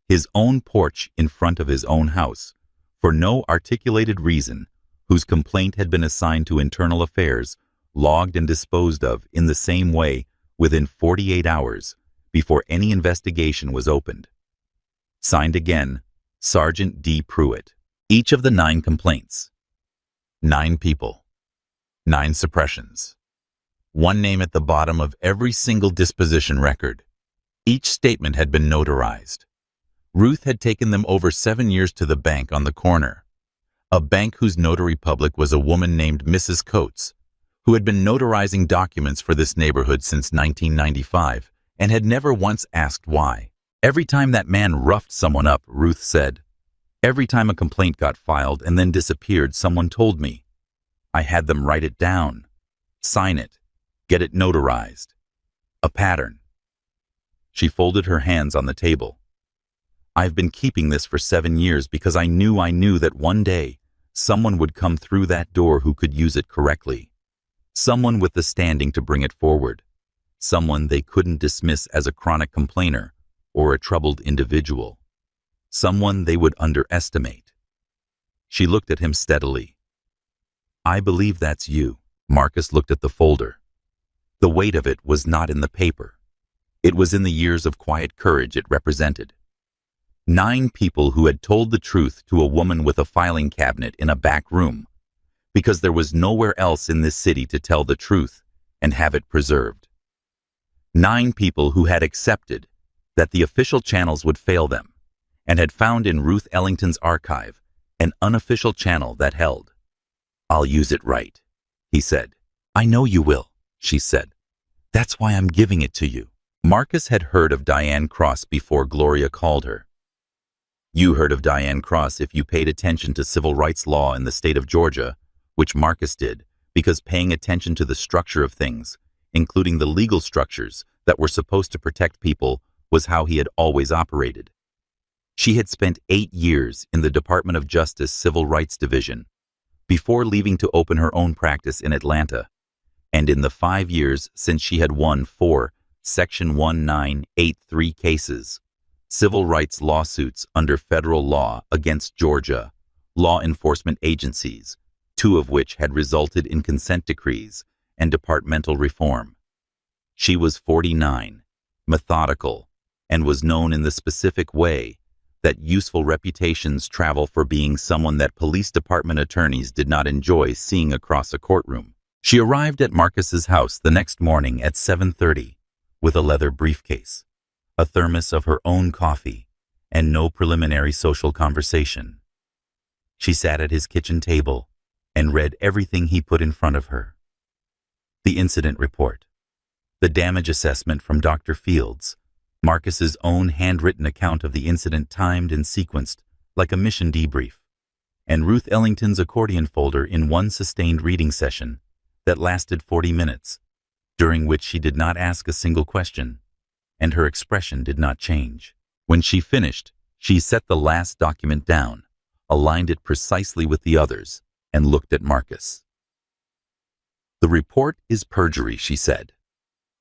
S1: His own porch in front of his own house, for no articulated reason, whose complaint had been assigned to Internal Affairs, logged and disposed of in the same way within 48 hours before any investigation was opened. Signed again, Sergeant D. Pruitt. Each of the 9 complaints. 9 people. 9 suppressions. 1 name at the bottom of every single disposition record. Each statement had been notarized. Ruth had taken them over 7 years to the bank on the corner. A bank whose notary public was a woman named Mrs. Coates, who had been notarizing documents for this neighborhood since 1995 and had never once asked why. Every time that man roughed someone up, Ruth said, every time a complaint got filed and then disappeared, someone told me. I had them write it down, sign it, get it notarized. A pattern. She folded her hands on the table. I've been keeping this for 7 years because I knew that one day someone would come through that door who could use it correctly. Someone with the standing to bring it forward. Someone they couldn't dismiss as a chronic complainer or a troubled individual. Someone they would underestimate. She looked at him steadily. I believe that's you. Marcus looked at the folder. The weight of it was not in the paper. It was in the years of quiet courage it represented. 9 people who had told the truth to a woman with a filing cabinet in a back room, because there was nowhere else in this city to tell the truth and have it preserved. 9 people who had accepted that the official channels would fail them and had found in Ruth Ellington's archive an unofficial channel that held. I'll use it right, he said. I know you will, she said. That's why I'm giving it to you. Marcus had heard of Diane Cross before Gloria called her. You heard of Diane Cross if you paid attention to civil rights law in the state of Georgia, which Marcus did, because paying attention to the structure of things, including the legal structures that were supposed to protect people, was how he had always operated. She had spent 8 years in the Department of Justice Civil Rights Division before leaving to open her own practice in Atlanta, and in the 5 years since she had won 4 Section 1983 cases, civil rights lawsuits under federal law against Georgia law enforcement agencies, 2 of which had resulted in consent decrees and departmental reform. She was 49, methodical, and was known in the specific way that useful reputations travel for being someone that police department attorneys did not enjoy seeing across a courtroom. She arrived at Marcus's house the next morning at 7:30 with a leather briefcase, a thermos of her own coffee, and no preliminary social conversation. She sat at his kitchen table and read everything he put in front of her. The incident report, the damage assessment from Dr. Fields, Marcus's own handwritten account of the incident timed and sequenced like a mission debrief, and Ruth Ellington's accordion folder in one sustained reading session that lasted 40 minutes, during which she did not ask a single question, and her expression did not change. When she finished, she set the last document down, aligned it precisely with the others, and looked at Marcus. The report is perjury, she said.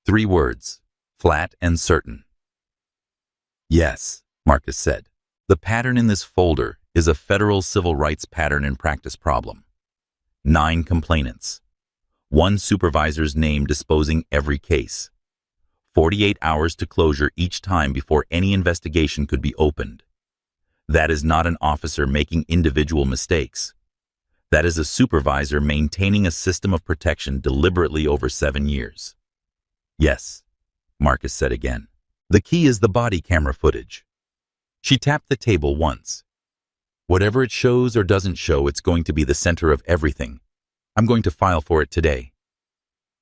S1: 3 words, flat and certain. Yes, Marcus said. The pattern in this folder is a federal civil rights pattern and practice problem. 9 complainants. 1 supervisor's name disposing every case. 48 hours to closure each time before any investigation could be opened. That is not an officer making individual mistakes. That is a supervisor maintaining a system of protection deliberately over 7 years. Yes, Marcus said again. The key is the body camera footage. She tapped the table once. Whatever it shows or doesn't show, it's going to be the center of everything. I'm going to file for it today.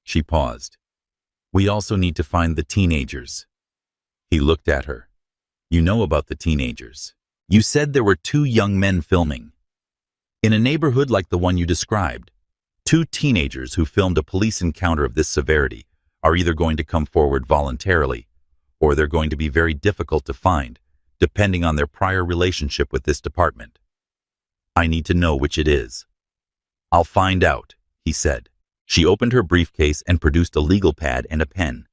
S1: She paused. We also need to find the teenagers. He looked at her. You know about the teenagers. You said there were 2 young men filming. In a neighborhood like the one you described, 2 teenagers who filmed a police encounter of this severity are either going to come forward voluntarily, or they're going to be very difficult to find, depending on their prior relationship with this department. I need to know which it is. I'll find out, he said. She opened her briefcase and produced a legal pad and a pen.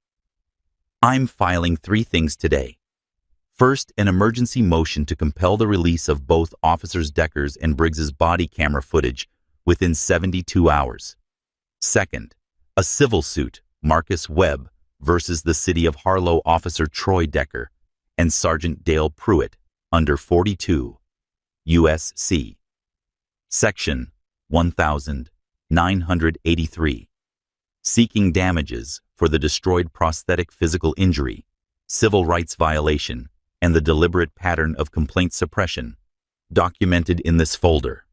S1: I'm filing 3 things today. First, an emergency motion to compel the release of both Officers Decker's and Briggs's body camera footage within 72 hours. Second, a civil suit, Marcus Webb versus the City of Harlow Officer Troy Decker and Sergeant Dale Pruitt under 42 U.S.C. Section 1983, seeking damages for the destroyed prosthetic physical injury, civil rights violation, and the deliberate pattern of complaint suppression documented in this folder.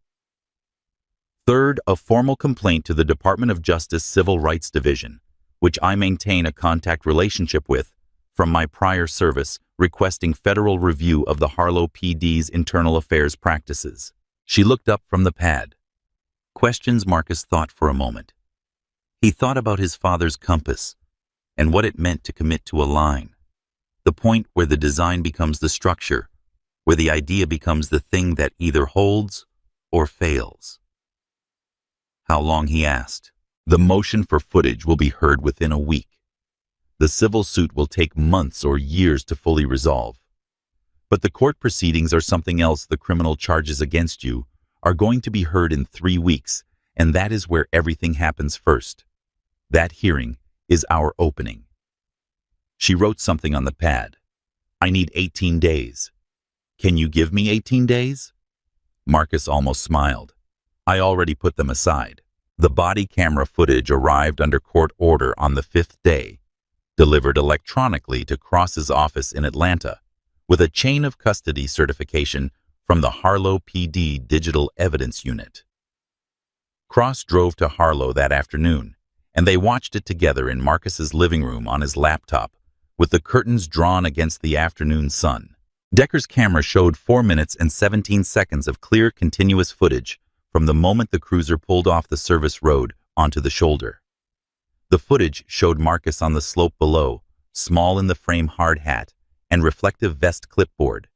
S1: Third, a formal complaint to the Department of Justice Civil Rights Division, which I maintain a contact relationship with, from my prior service, requesting federal review of the Harlow PD's internal affairs practices. She looked up from the pad. Questions. Marcus thought for a moment. He thought about his father's compass and what it meant to commit to a line, the point where the design becomes the structure, where the idea becomes the thing that either holds or fails. How long, he asked. The motion for footage will be heard within a week. The civil suit will take months or years to fully resolve. But the court proceedings are something else. The criminal charges against you are going to be heard in 3 weeks, and that is where everything happens first. That hearing is our opening. She wrote something on the pad. I need 18 days. Can you give me 18 days? Marcus almost smiled. I already put them aside. The body camera footage arrived under court order on the 5th day, delivered electronically to Cross's office in Atlanta, with a chain of custody certification from the Harlow PD Digital Evidence Unit. Cross drove to Harlow that afternoon, and they watched it together in Marcus's living room on his laptop, with the curtains drawn against the afternoon sun. Decker's camera showed 4 minutes and 17 seconds of clear, continuous footage from the moment the cruiser pulled off the service road onto the shoulder. The footage showed Marcus on the slope below, small in the frame hard hat and reflective vest clipboard.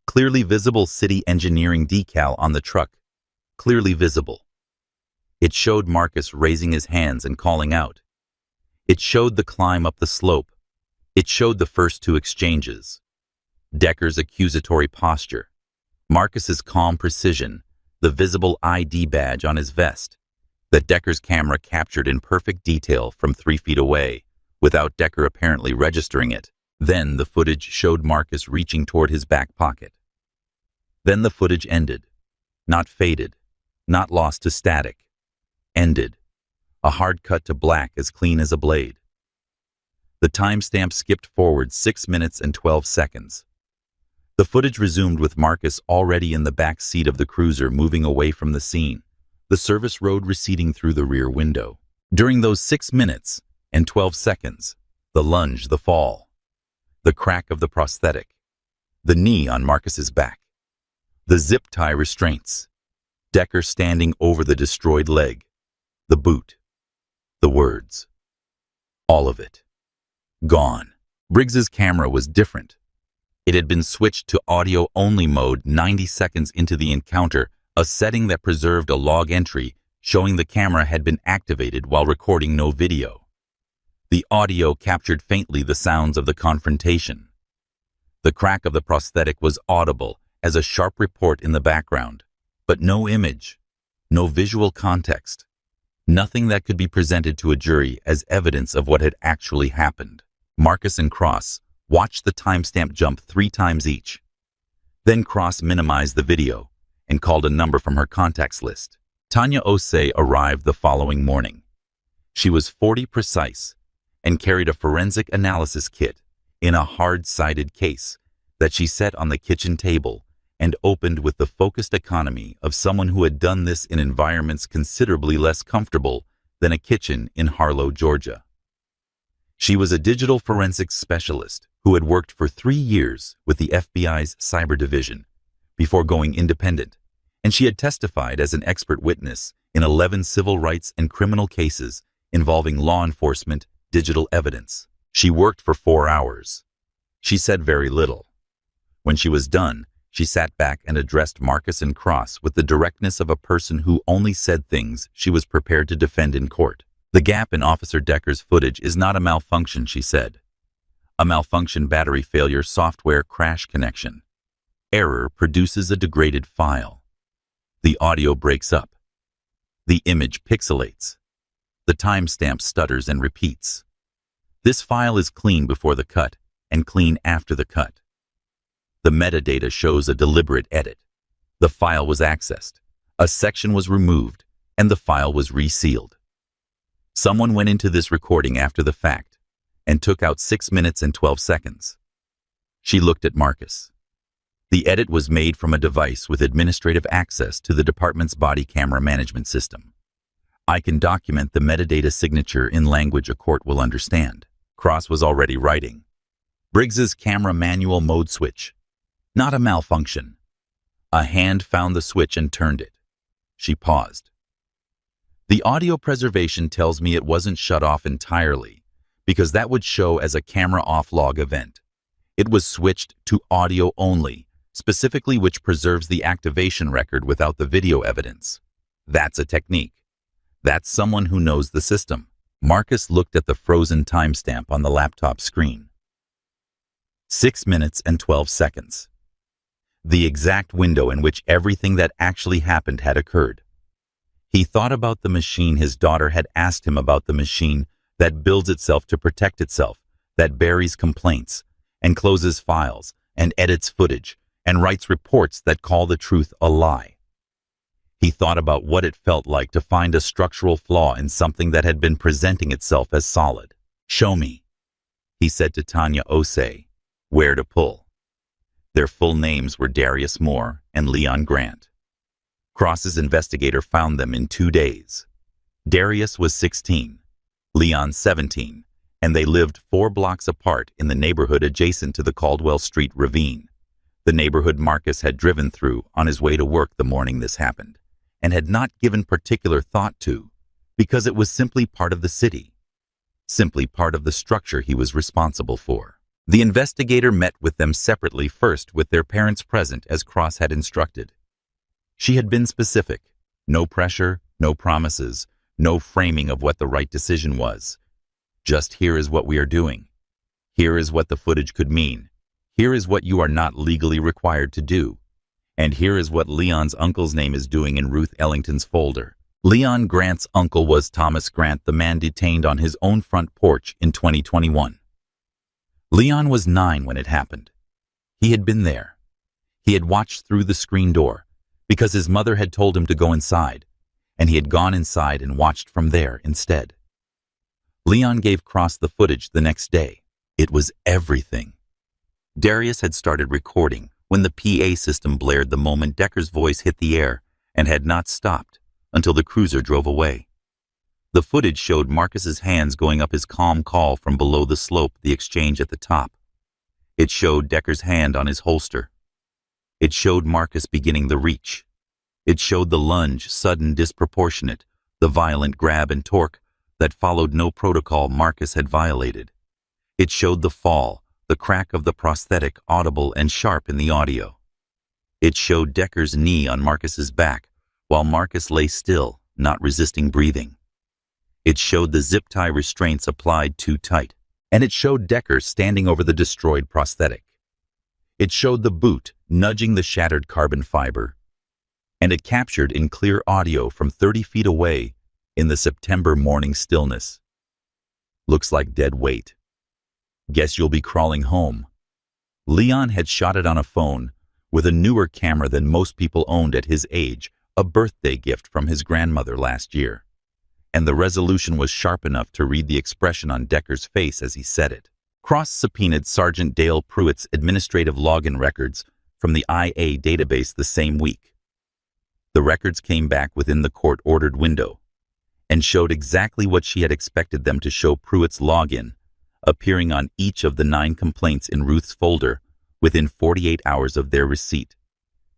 S1: Clearly visible city engineering decal on the truck, clearly visible. It showed Marcus raising his hands and calling out. It showed the climb up the slope. It showed the first 2 exchanges. Decker's accusatory posture, Marcus's calm precision, the visible ID badge on his vest, that Decker's camera captured in perfect detail from 3 feet away, without Decker apparently registering it. Then the footage showed Marcus reaching toward his back pocket. Then the footage ended, not faded, not lost to static, ended, a hard cut to black as clean as a blade. The timestamp skipped forward 6 minutes and 12 seconds. The footage resumed with Marcus already in the back seat of the cruiser, moving away from the scene, the service road receding through the rear window. During those 6 minutes and 12 seconds, the lunge, the fall, the crack of the prosthetic, the knee on Marcus's back, the zip tie restraints, Decker standing over the destroyed leg, the boot, the words, all of it, gone. Briggs's camera was different. It had been switched to audio-only mode 90 seconds into the encounter, a setting that preserved a log entry showing the camera had been activated while recording no video. The audio captured faintly the sounds of the confrontation. The crack of the prosthetic was audible as a sharp report in the background, but no image, no visual context, nothing that could be presented to a jury as evidence of what had actually happened. Marcus and Cross watched the timestamp jump 3 times each. Then Cross minimized the video and called a number from her contacts list. Tanya Osei arrived the following morning. She was 40 precise and carried a forensic analysis kit in a hard-sided case that she set on the kitchen table and opened with the focused economy of someone who had done this in environments considerably less comfortable than a kitchen in Harlow, Georgia. She was a digital forensics specialist who had worked for 3 years with the FBI's cyber division before going independent, and she had testified as an expert witness in 11 civil rights and criminal cases involving law enforcement digital evidence. She worked for 4 hours. She said very little. When she was done, she sat back and addressed Marcus and Cross with the directness of a person who only said things she was prepared to defend in court. The gap in Officer Decker's footage is not a malfunction, she said. A malfunction, battery failure, software crash connection. Error produces a degraded file. The audio breaks up. The image pixelates. The timestamp stutters and repeats. This file is clean before the cut and clean after the cut. The metadata shows a deliberate edit. The file was accessed. A section was removed, and the file was resealed. Someone went into this recording after the fact and took out 6 minutes and 12 seconds. She looked at Marcus. The edit was made from a device with administrative access to the department's body camera management system. I can document the metadata signature in language a court will understand. Cross was already writing. Briggs's camera manual mode switch. Not a malfunction. A hand found the switch and turned it. She paused. The audio preservation tells me it wasn't shut off entirely, because that would show as a camera off log event. It was switched to audio only, specifically which preserves the activation record without the video evidence. That's a technique. That's someone who knows the system. Marcus looked at the frozen timestamp on the laptop screen. 6 minutes and 12 seconds. The exact window in which everything that actually happened had occurred. He thought about the machine his daughter had asked him about, the machine that builds itself to protect itself, that buries complaints, and closes files, and edits footage, and writes reports that call the truth a lie. He thought about what it felt like to find a structural flaw in something that had been presenting itself as solid. "Show me," he said to Tanya Osei, "where to pull." Their full names were Darius Moore and Leon Grant. Cross's investigator found them in 2 days. Darius was 16, Leon 17, and they lived 4 blocks apart in the neighborhood adjacent to the Caldwell Street ravine, the neighborhood Marcus had driven through on his way to work the morning this happened, and had not given particular thought to, because it was simply part of the city, simply part of the structure he was responsible for. The investigator met with them separately, first with their parents present as Cross had instructed. She had been specific. No pressure, no promises, no framing of what the right decision was. Just, here is what we are doing. Here is what the footage could mean. Here is what you are not legally required to do. And here is what Leon's uncle's name is doing in Ruth Ellington's folder. Leon Grant's uncle was Thomas Grant, the man detained on his own front porch in 2021. Leon was 9 when it happened. He had been there. He had watched through the screen door, because his mother had told him to go inside, and he had gone inside and watched from there instead. Leon gave Cross the footage the next day. It was everything. Darius had started recording when the PA system blared the moment Decker's voice hit the air, and had not stopped until the cruiser drove away. The footage showed Marcus's hands going up his calm call from below the slope, the exchange at the top. It showed Decker's hand on his holster. It showed Marcus beginning the reach. It showed the lunge, sudden, disproportionate, the violent grab and torque that followed no protocol Marcus had violated. It showed the fall, the crack of the prosthetic, audible and sharp in the audio. It showed Decker's knee on Marcus's back, while Marcus lay still, not resisting breathing. It showed the zip tie restraints applied too tight, and it showed Decker standing over the destroyed prosthetic. It showed the boot nudging the shattered carbon fiber, and it captured in clear audio from 30 feet away in the September morning stillness. "Looks like dead weight. Guess you'll be crawling home." Leon had shot it on a phone with a newer camera than most people owned at his age, a birthday gift from his grandmother last year, and the resolution was sharp enough to read the expression on Decker's face as he said it. Cross subpoenaed Sergeant Dale Pruitt's administrative login records from the IA database the same week. The records came back within the court-ordered window and showed exactly what she had expected them to show: Pruitt's login, appearing on each of the 9 complaints in Ruth's folder within 48 hours of their receipt,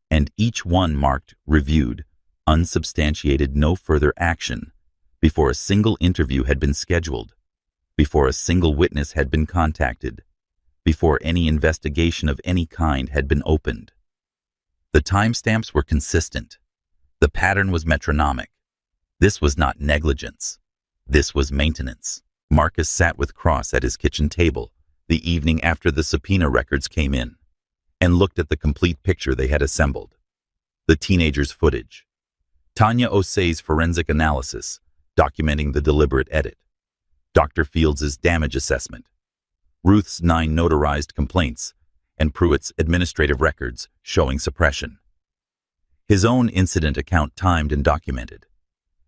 S1: and each one marked reviewed, unsubstantiated, no further action, before a single interview had been scheduled, before a single witness had been contacted, before any investigation of any kind had been opened. The timestamps were consistent. The pattern was metronomic. This was not negligence. This was maintenance. Marcus sat with Cross at his kitchen table the evening after the subpoena records came in, and looked at the complete picture they had assembled. The teenager's footage, Tanya Osei's forensic analysis documenting the deliberate edit, Dr. Fields' damage assessment, Ruth's 9 notarized complaints, and Pruitt's administrative records showing suppression. His own incident account timed and documented.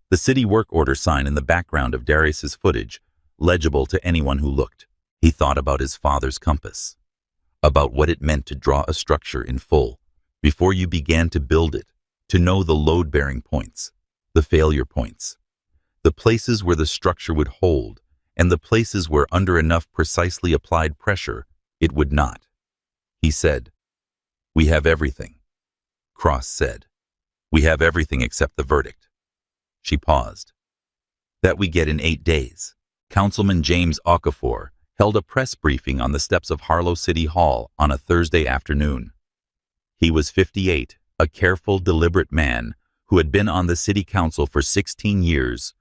S1: The city work order sign in the background of Darius's footage, legible to anyone who looked. He thought about his father's compass. about what it meant to draw a structure in full before you began to build it, to know the load-bearing points, the failure points, the places where the structure would hold, and the places where under enough precisely applied pressure it would not. He said, "We have everything." Cross said, "We have everything except the verdict." She paused. "That we get in 8 days." Councilman James Okafor held a press briefing on the steps of Harlow City Hall on a Thursday afternoon. He was 58, a careful, deliberate man who had been on the city council for 16 years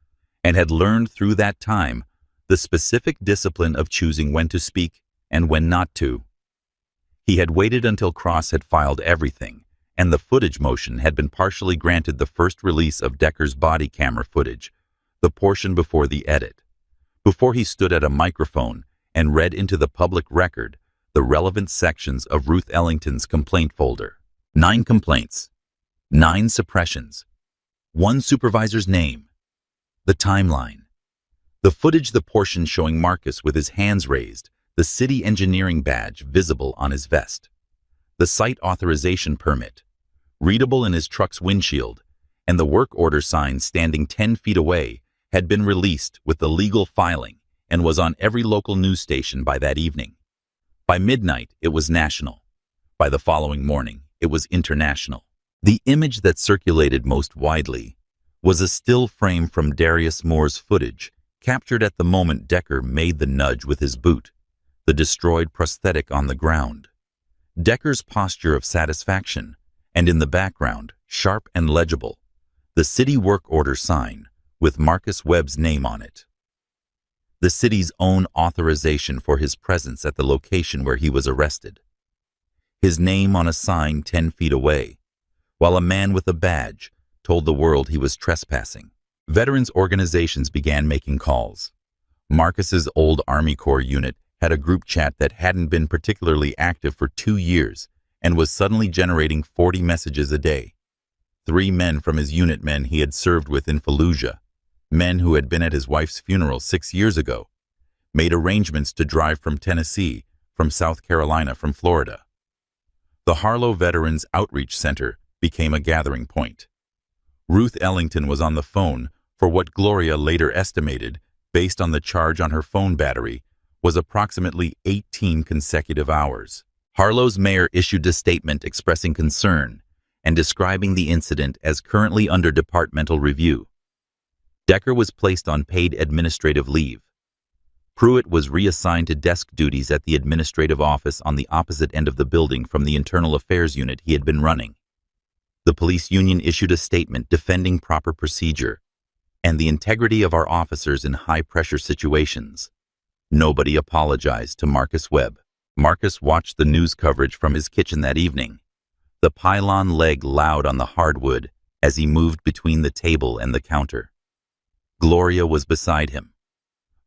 S1: and had learned through that time the specific discipline of choosing when to speak and when not to. He had waited until Cross had filed everything, and the footage motion had been partially granted the first release of Decker's body camera footage, the portion before the edit, before he stood at a microphone and read into the public record the relevant sections of Ruth Ellington's complaint folder. 9 complaints, 9 suppressions, 1 supervisor's name, the timeline, the footage, the portion showing Marcus with his hands raised, the city engineering badge visible on his vest, the site authorization permit, readable in his truck's windshield, and the work order sign standing 10 feet away had been released with the legal filing and was on every local news station by that evening. By midnight, it was national. By the following morning, it was international. The image that circulated most widely was a still frame from Darius Moore's footage, captured at the moment Decker made the nudge with his boot, the destroyed prosthetic on the ground, Decker's posture of satisfaction, and in the background, sharp and legible, the city work order sign with Marcus Webb's name on it. The city's own authorization for his presence at the location where he was arrested. His name on a sign 10 feet away, while a man with a badge told the world he was trespassing. Veterans organizations began making calls. Marcus's old Army Corps unit had a group chat that hadn't been particularly active for 2 years and was suddenly generating 40 messages a day. 3 men from his unit, men he had served with in Fallujah, men who had been at his wife's funeral 6 years ago, made arrangements to drive from Tennessee, from South Carolina, from Florida. The Harlow Veterans Outreach Center became a gathering point. Ruth Ellington was on the phone for what Gloria later estimated, based on the charge on her phone battery, was approximately 18 consecutive hours. Harlow's mayor issued a statement expressing concern and describing the incident as currently under departmental review. Decker was placed on paid administrative leave. Pruitt was reassigned to desk duties at the administrative office on the opposite end of the building from the internal affairs unit he had been running. The police union issued a statement defending proper procedure and the integrity of our officers in high-pressure situations. Nobody apologized to Marcus Webb. Marcus watched the news coverage from his kitchen that evening, the pylon leg loud on the hardwood as he moved between the table and the counter. Gloria was beside him,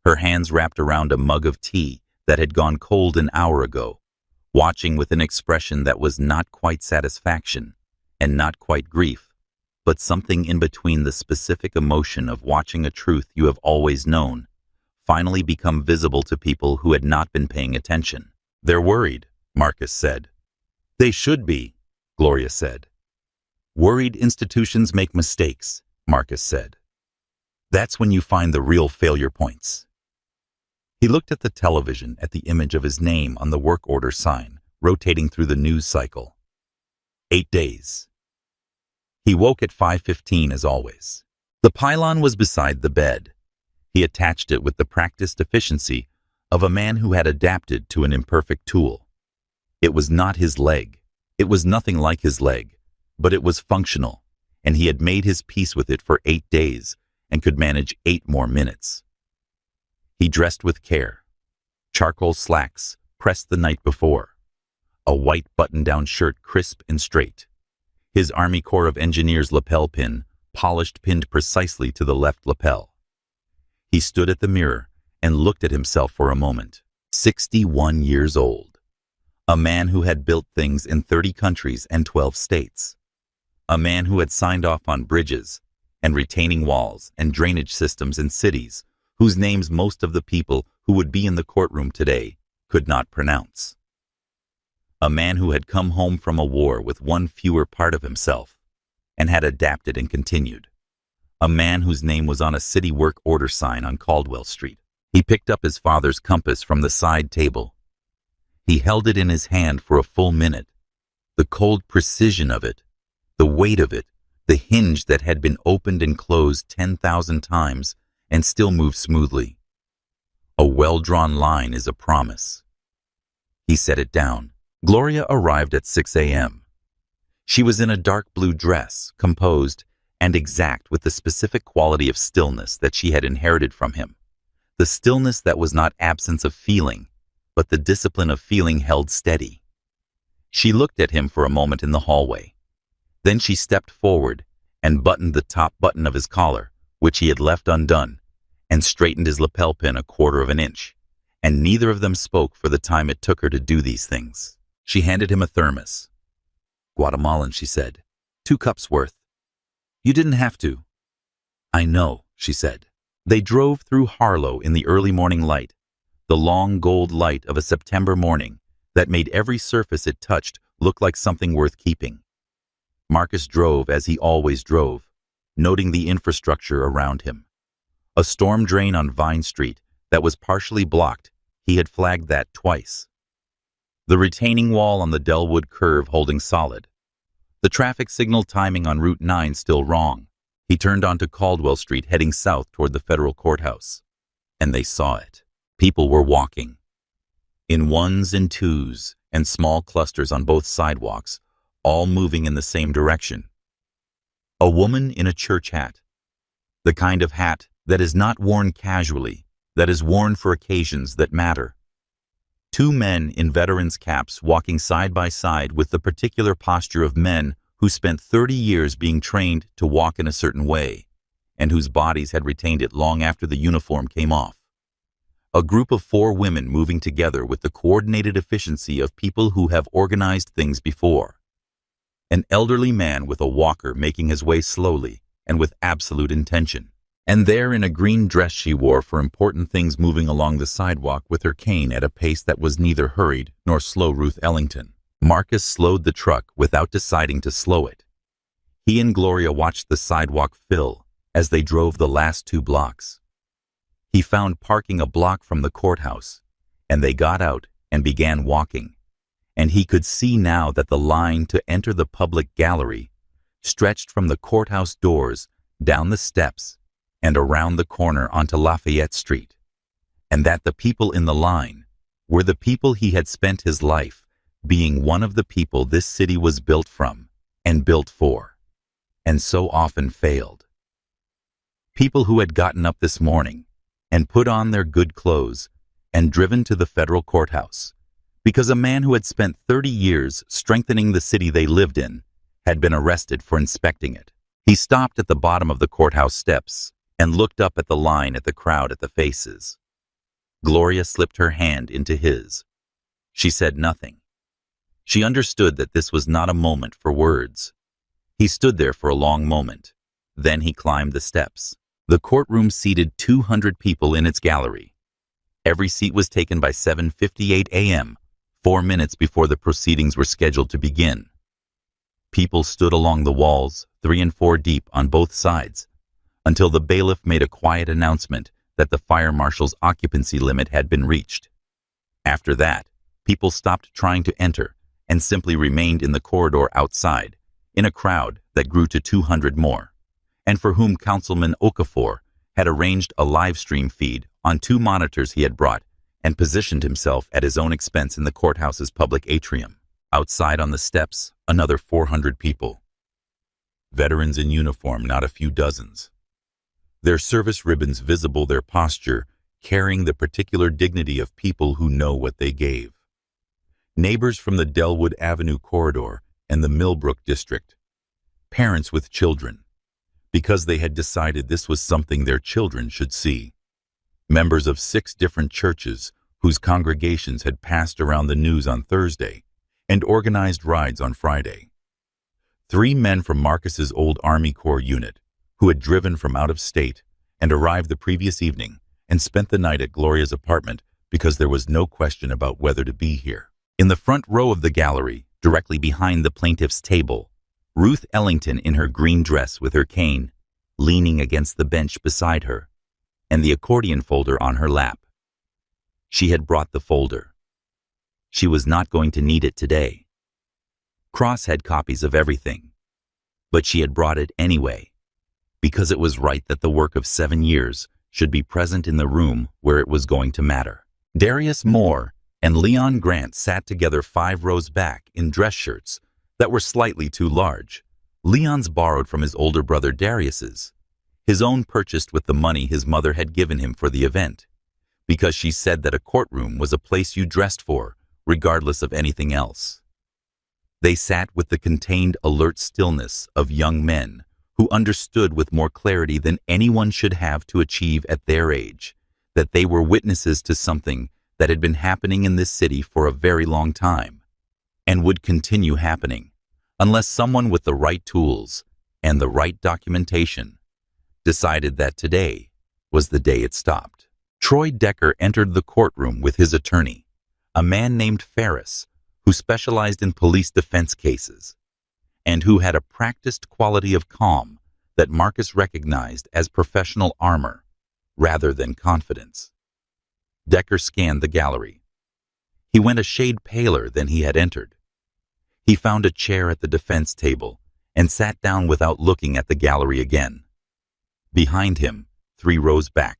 S1: her hands wrapped around a mug of tea that had gone cold an hour ago, watching with an expression that was not quite satisfaction and not quite grief, but something in between, the specific emotion of watching a truth you have always known finally become visible to people who had not been paying attention. "They're worried," Marcus said. "They should be," Gloria said. "Worried institutions make mistakes," Marcus said. "That's when you find the real failure points." He looked at the television, at the image of his name on the work order sign, rotating through the news cycle. 8 days. He woke at 5:15 as always. The pylon was beside the bed. He attached it with the practiced efficiency of a man who had adapted to an imperfect tool. It was not his leg. It was nothing like his leg, but it was functional, and he had made his peace with it for 8 days and could manage 8 more minutes. He dressed with care. Charcoal slacks, pressed the night before. A white button-down shirt, crisp and straight. His Army Corps of Engineers lapel pin, polished, pinned precisely to the left lapel. He stood at the mirror and looked at himself for a moment. 61 years old. A man who had built things in 30 countries and 12 states. A man who had signed off on bridges and retaining walls and drainage systems in cities whose names most of the people who would be in the courtroom today could not pronounce. A man who had come home from a war with one fewer part of himself and had adapted and continued. A man whose name was on a city work order sign on Caldwell Street. He picked up his father's compass from the side table. He held it in his hand for a full minute. The cold precision of it, the weight of it, the hinge that had been opened and closed 10,000 times and still moved smoothly. A well-drawn line is a promise. He set it down. Gloria arrived at 6 a.m. She was in a dark blue dress, composed and exact with the specific quality of stillness that she had inherited from him. The stillness that was not absence of feeling, but the discipline of feeling held steady. She looked at him for a moment in the hallway. Then she stepped forward and buttoned the top button of his collar, which he had left undone, and straightened his lapel pin a quarter of an inch, and neither of them spoke for the time it took her to do these things. She handed him a thermos. "Guatemalan," she said. "2 cups worth." "You didn't have to." "I know," she said. They drove through Harlow in the early morning light, the long gold light of a September morning that made every surface it touched look like something worth keeping. Marcus drove as he always drove, noting the infrastructure around him. A storm drain on Vine Street that was partially blocked, he had flagged that twice. The retaining wall on the Dellwood curve holding solid. The traffic signal timing on Route 9 still wrong. He turned onto Caldwell Street heading south toward the federal courthouse. And they saw it. People were walking. In ones and twos and small clusters on both sidewalks, all moving in the same direction. A woman in a church hat. The kind of hat that is not worn casually, that is worn for occasions that matter. 2 men in veterans' caps walking side by side with the particular posture of men who spent 30 years being trained to walk in a certain way, and whose bodies had retained it long after the uniform came off. A group of 4 women moving together with the coordinated efficiency of people who have organized things before. An elderly man with a walker making his way slowly and with absolute intention. And there in a green dress she wore for important things moving along the sidewalk with her cane at a pace that was neither hurried nor slow Ruth Ellington. Marcus slowed the truck without deciding to slow it. He and Gloria watched the sidewalk fill as they drove the last 2 blocks. He found parking a block from the courthouse, and they got out and began walking. And he could see now that the line to enter the public gallery stretched from the courthouse doors down the steps and around the corner onto Lafayette Street, and that the people in the line were the people he had spent his life being one of the people this city was built from and built for, and so often failed. People who had gotten up this morning and put on their good clothes and driven to the federal courthouse because a man who had spent 30 years strengthening the city they lived in had been arrested for inspecting it. He stopped at the bottom of the courthouse steps and looked up at the line at the crowd at the faces. Gloria slipped her hand into his. She said nothing. She understood that this was not a moment for words. He stood there for a long moment. Then he climbed the steps. The courtroom seated 200 people in its gallery. Every seat was taken by 7:58 a.m., 4 minutes before the proceedings were scheduled to begin. People stood along the walls, 3 and 4 deep on both sides, until the bailiff made a quiet announcement that the fire marshal's occupancy limit had been reached. After that, people stopped trying to enter and simply remained in the corridor outside, in a crowd that grew to 200 more, and for whom Councilman Okafor had arranged a live stream feed on 2 monitors he had brought and positioned himself at his own expense in the courthouse's public atrium. Outside on the steps, another 400 people. Veterans in uniform, not a few dozens. Their service ribbons visible, their posture carrying the particular dignity of people who know what they gave. Neighbors from the Dellwood Avenue corridor and the Millbrook district. Parents with children, because they had decided this was something their children should see. Members of 6 different churches whose congregations had passed around the news on Thursday and organized rides on Friday. 3 men from Marcus's old Army Corps unit who had driven from out of state and arrived the previous evening and spent the night at Gloria's apartment because there was no question about whether to be here. In the front row of the gallery, directly behind the plaintiff's table, Ruth Ellington in her green dress with her cane, leaning against the bench beside her, and the accordion folder on her lap. She had brought the folder. She was not going to need it today. Cross had copies of everything, but she had brought it anyway, because it was right that the work of 7 years should be present in the room where it was going to matter. Darius Moore and Leon Grant sat together 5 rows back in dress shirts that were slightly too large. Leon's borrowed from his older brother Darius's. His own purchased with the money his mother had given him for the event, because she said that a courtroom was a place you dressed for, regardless of anything else. They sat with the contained, alert stillness of young men who understood with more clarity than anyone should have to achieve at their age that they were witnesses to something that had been happening in this city for a very long time and would continue happening unless someone with the right tools and the right documentation decided that today was the day it stopped. Troy Decker entered the courtroom with his attorney, a man named Ferris, who specialized in police defense cases, and who had a practiced quality of calm that Marcus recognized as professional armor rather than confidence. Decker scanned the gallery. He went a shade paler than he had entered. He found a chair at the defense table and sat down without looking at the gallery again. Behind him, 3 rows back,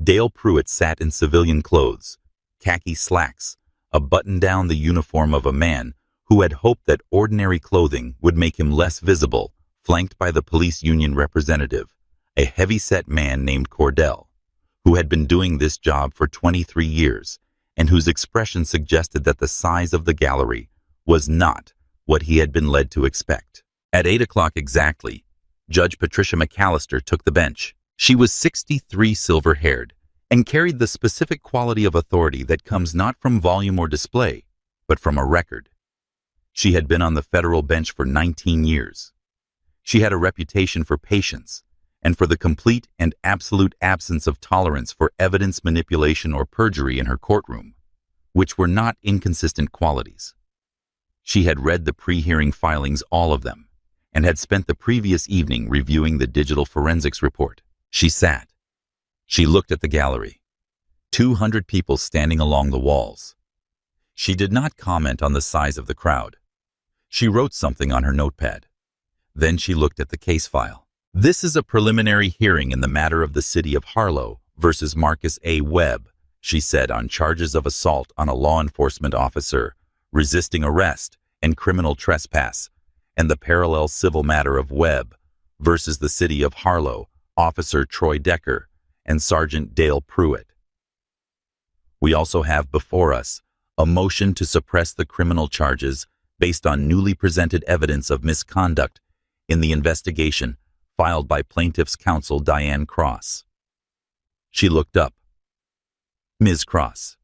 S1: Dale Pruitt sat in civilian clothes, khaki slacks, a button down the uniform of a man who had hoped that ordinary clothing would make him less visible, flanked by the police union representative, a heavy-set man named Cordell, who had been doing this job for 23 years and whose expression suggested that the size of the gallery was not what he had been led to expect. At 8 o'clock exactly, Judge Patricia McAllister took the bench. She was 63, silver-haired, and carried the specific quality of authority that comes not from volume or display, but from a record. She had been on the federal bench for 19 years. She had a reputation for patience and for the complete and absolute absence of tolerance for evidence manipulation or perjury in her courtroom, which were not inconsistent qualities. She had read the pre-hearing filings, all of them, and had spent the previous evening reviewing the digital forensics report. She sat. She looked at the gallery. 200 people standing along the walls. She did not comment on the size of the crowd. She wrote something on her notepad. Then she looked at the case file. This is a preliminary hearing in the matter of the city of Harlow versus Marcus A. Webb, she said, on charges of assault on a law enforcement officer, resisting arrest, and criminal trespass, and the parallel civil matter of Webb versus the city of Harlow, Officer Troy Decker, and Sergeant Dale Pruitt. We also have before us a motion to suppress the criminal charges based on newly presented evidence of misconduct in the investigation filed by plaintiff's counsel Diane Cross. She looked up. Ms. Cross,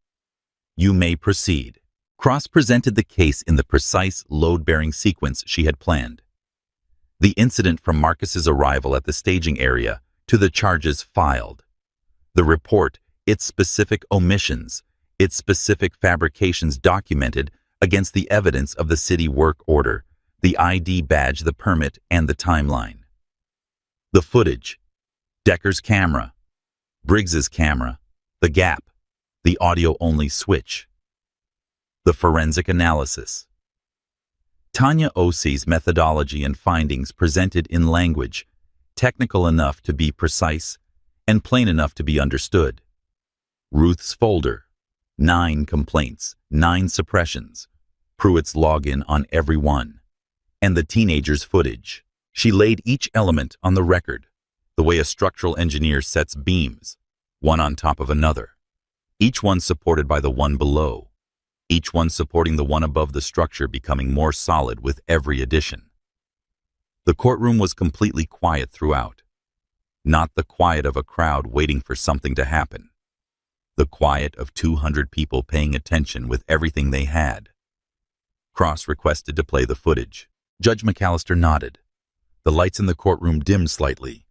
S1: you may proceed. Cross presented the case in the precise load-bearing sequence she had planned. The incident from Marcus's arrival at the staging area to the charges filed. The report, its specific omissions, its specific fabrications documented against the evidence of the city work order, the ID badge, the permit, and the timeline. The footage, Decker's camera, Briggs's camera, the gap, the audio-only switch. The forensic analysis. Tanya Osie's methodology and findings presented in language technical enough to be precise and plain enough to be understood. Ruth's folder, 9 complaints, 9 suppressions, Pruitt's login on every one, and the teenager's footage. She laid each element on the record, the way a structural engineer sets beams, one on top of another, each one supported by the one below, each one supporting the one above, the structure becoming more solid with every addition. The courtroom was completely quiet throughout. Not the quiet of a crowd waiting for something to happen. The quiet of 200 people paying attention with everything they had. Cross requested to play the footage. Judge McAllister nodded. The lights in the courtroom dimmed slightly.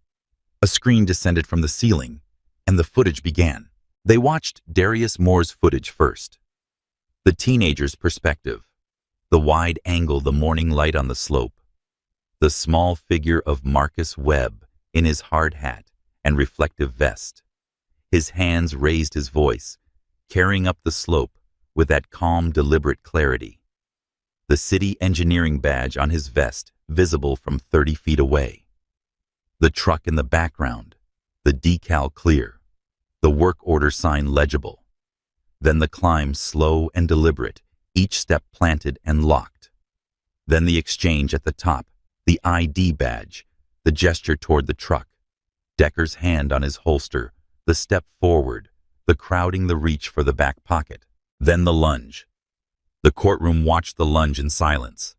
S1: A screen descended from the ceiling, and the footage began. They watched Darius Moore's footage first. The teenager's perspective. The wide angle, the morning light on the slope. The small figure of Marcus Webb in his hard hat and reflective vest. His hands raised, his voice, carrying up the slope with that calm, deliberate clarity. The city engineering badge on his vest visible from 30 feet away. The truck in the background, the decal clear, the work order sign legible. Then the climb slow and deliberate, each step planted and locked. Then the exchange at the top, the ID badge, the gesture toward the truck, Decker's hand on his holster, the step forward, the crowding the reach for the back pocket. Then the lunge. The courtroom watched the lunge in silence,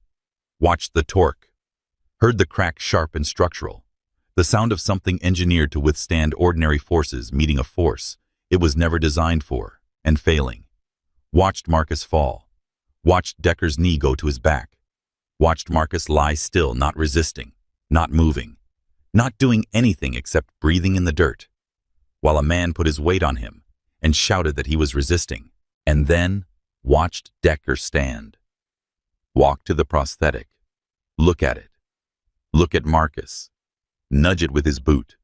S1: watched the torque, heard the crack sharp and structural, the sound of something engineered to withstand ordinary forces meeting a force it was never designed for and failing. Watched Marcus fall, watched Decker's knee go to his back, watched Marcus lie still, not resisting, not moving, not doing anything except breathing in the dirt, while a man put his weight on him and shouted that he was resisting, and then watched Decker stand. Walk to the prosthetic. Look at it. Look at Marcus. Nudge it with his boot.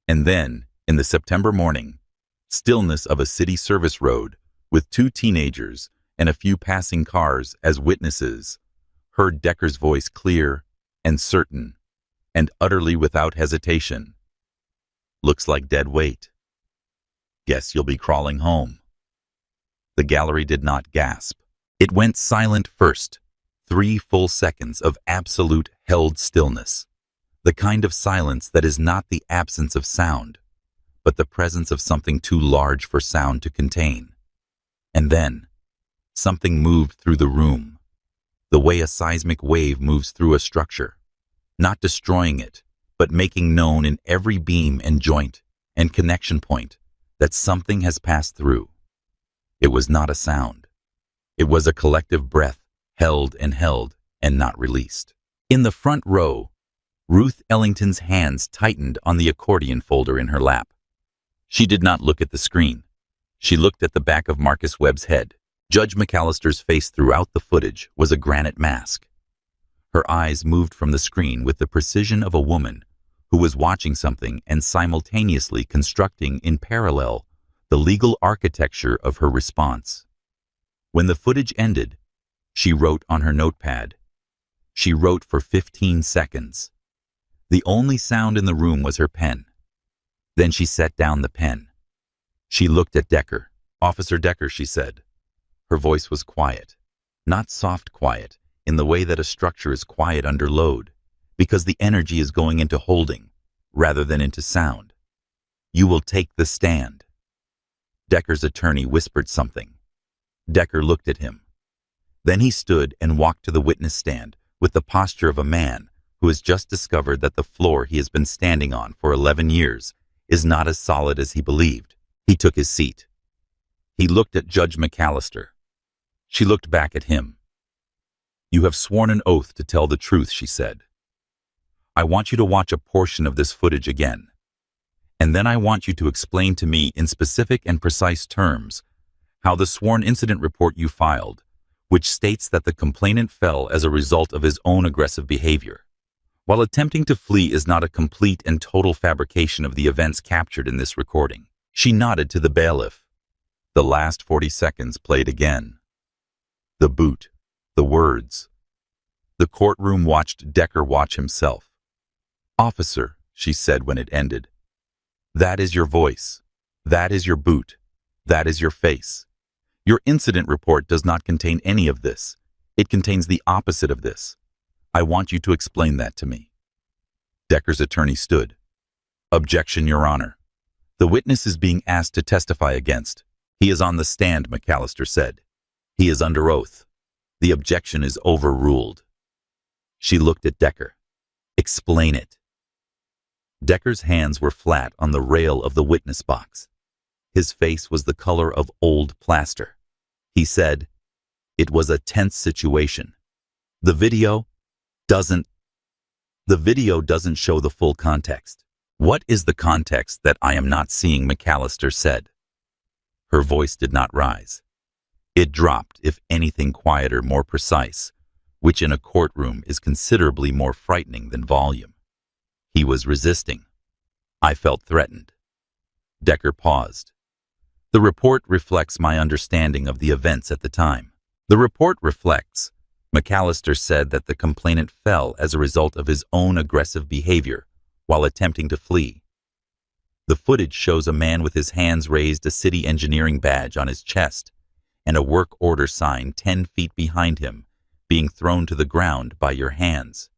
S1: And then, in the September morning, stillness of a city service road with 2 teenagers and a few passing cars as witnesses, heard Decker's voice clear and certain and utterly without hesitation. Looks like dead weight. Guess you'll be crawling home. The gallery did not gasp. It went silent first. 3 full seconds of absolute held stillness. The kind of silence that is not the absence of sound, but the presence of something too large for sound to contain. And then, something moved through the room, the way a seismic wave moves through a structure, not destroying it, but making known in every beam and joint and connection point that something has passed through. It was not a sound. It was a collective breath, held and not released. In the front row, Ruth Ellington's hands tightened on the accordion folder in her lap. She did not look at the screen. She looked at the back of Marcus Webb's head. Judge McAllister's face throughout the footage was a granite mask. Her eyes moved from the screen with the precision of a woman who was watching something and simultaneously constructing in parallel the legal architecture of her response. When the footage ended, she wrote on her notepad. She wrote for 15 seconds. The only sound in the room was her pen. Then she set down the pen. She looked at Decker. "Officer Decker," she said. Her voice was quiet, not soft quiet, in the way that a structure is quiet under load, because the energy is going into holding, rather than into sound. "You will take the stand." Decker's attorney whispered something. Decker looked at him. Then he stood and walked to the witness stand with the posture of a man who has just discovered that the floor he has been standing on for 11 years is not as solid as he believed. He took his seat. He looked at Judge McAllister. She looked back at him. "You have sworn an oath to tell the truth," she said. "I want you to watch a portion of this footage again. And then I want you to explain to me in specific and precise terms how the sworn incident report you filed, which states that the complainant fell as a result of his own aggressive behavior, while attempting to flee, is not a complete and total fabrication of the events captured in this recording." She nodded to the bailiff. The last 40 seconds played again. The boot, the words. The courtroom watched Decker watch himself. "Officer," she said when it ended, "that is your voice. That is your boot. That is your face. Your incident report does not contain any of this. It contains the opposite of this. I want you to explain that to me." Decker's attorney stood. "Objection, Your Honor. The witness is being asked to testify against. He is on the stand," McAllister said. "He is under oath. The objection is overruled." She looked at Decker. "Explain it." Decker's hands were flat on the rail of the witness box. His face was the color of old plaster. He said, "It was a tense situation. The video doesn't show the full context." "What is the context that I am not seeing?" McAllister said. Her voice did not rise. It dropped, if anything quieter, more precise, which in a courtroom is considerably more frightening than volume. He was resisting. I felt threatened. Decker paused. The report reflects my understanding of the events at the time. The report reflects. McAllister said that the complainant fell as a result of his own aggressive behavior while attempting to flee. The footage shows a man with his hands raised, a city engineering badge on his chest, and a work order sign 10 feet behind him being thrown to the ground by your hands.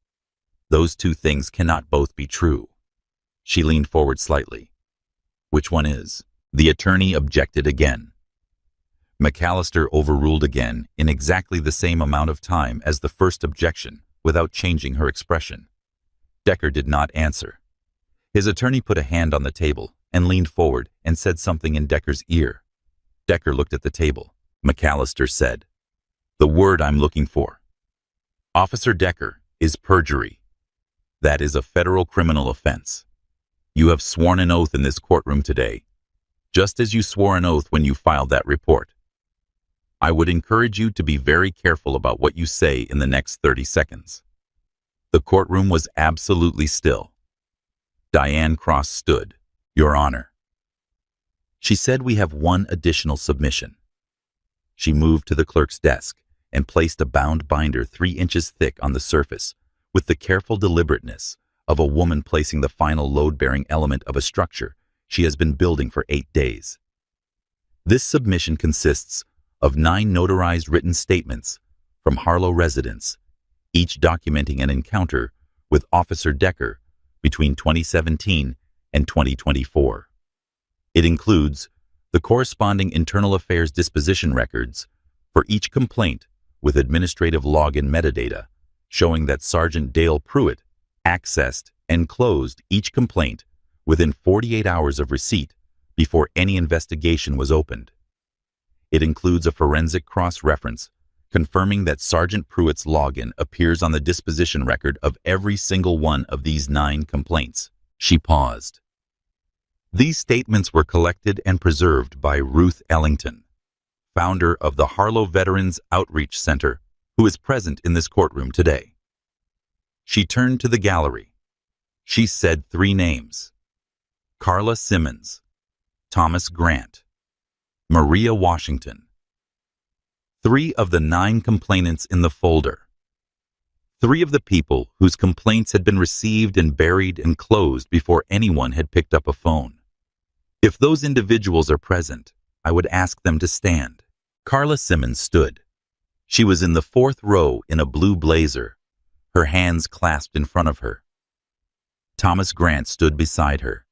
S1: Those two things cannot both be true. She leaned forward slightly. Which one is? The attorney objected again. McAllister overruled again in exactly the same amount of time as the first objection, without changing her expression. Decker did not answer. His attorney put a hand on the table and leaned forward and said something in Decker's ear. Decker looked at the table. McAllister said, "The word I'm looking for, Officer Decker, is perjury. That is a federal criminal offense. You have sworn an oath in this courtroom today, just as you swore an oath when you filed that report. I would encourage you to be very careful about what you say in the next 30 seconds. The courtroom was absolutely still. Diane Cross stood. Your Honor. She said, we have one additional submission. She moved to the clerk's desk and placed a bound binder 3 inches thick on the surface with the careful deliberateness of a woman placing the final load-bearing element of a structure she has been building for 8 days. This submission consists of 9 notarized written statements from Harlow residents, each documenting an encounter with Officer Decker between 2017 and 2024. It includes the corresponding internal affairs disposition records for each complaint with administrative login metadata showing that Sergeant Dale Pruitt accessed and closed each complaint within 48 hours of receipt before any investigation was opened. It includes a forensic cross-reference confirming that Sergeant Pruitt's login appears on the disposition record of every single one of these 9 complaints. She paused. These statements were collected and preserved by Ruth Ellington, founder of the Harlow Veterans Outreach Center, who is present in this courtroom today. She turned to the gallery. She said 3 names: Carla Simmons, Thomas Grant, Maria Washington. 3 of the 9 complainants in the folder. 3 of the people whose complaints had been received and buried and closed before anyone had picked up a phone. If those individuals are present, I would ask them to stand. Carla Simmons stood. She was in the 4th row in a blue blazer, her hands clasped in front of her. Thomas Grant stood beside her.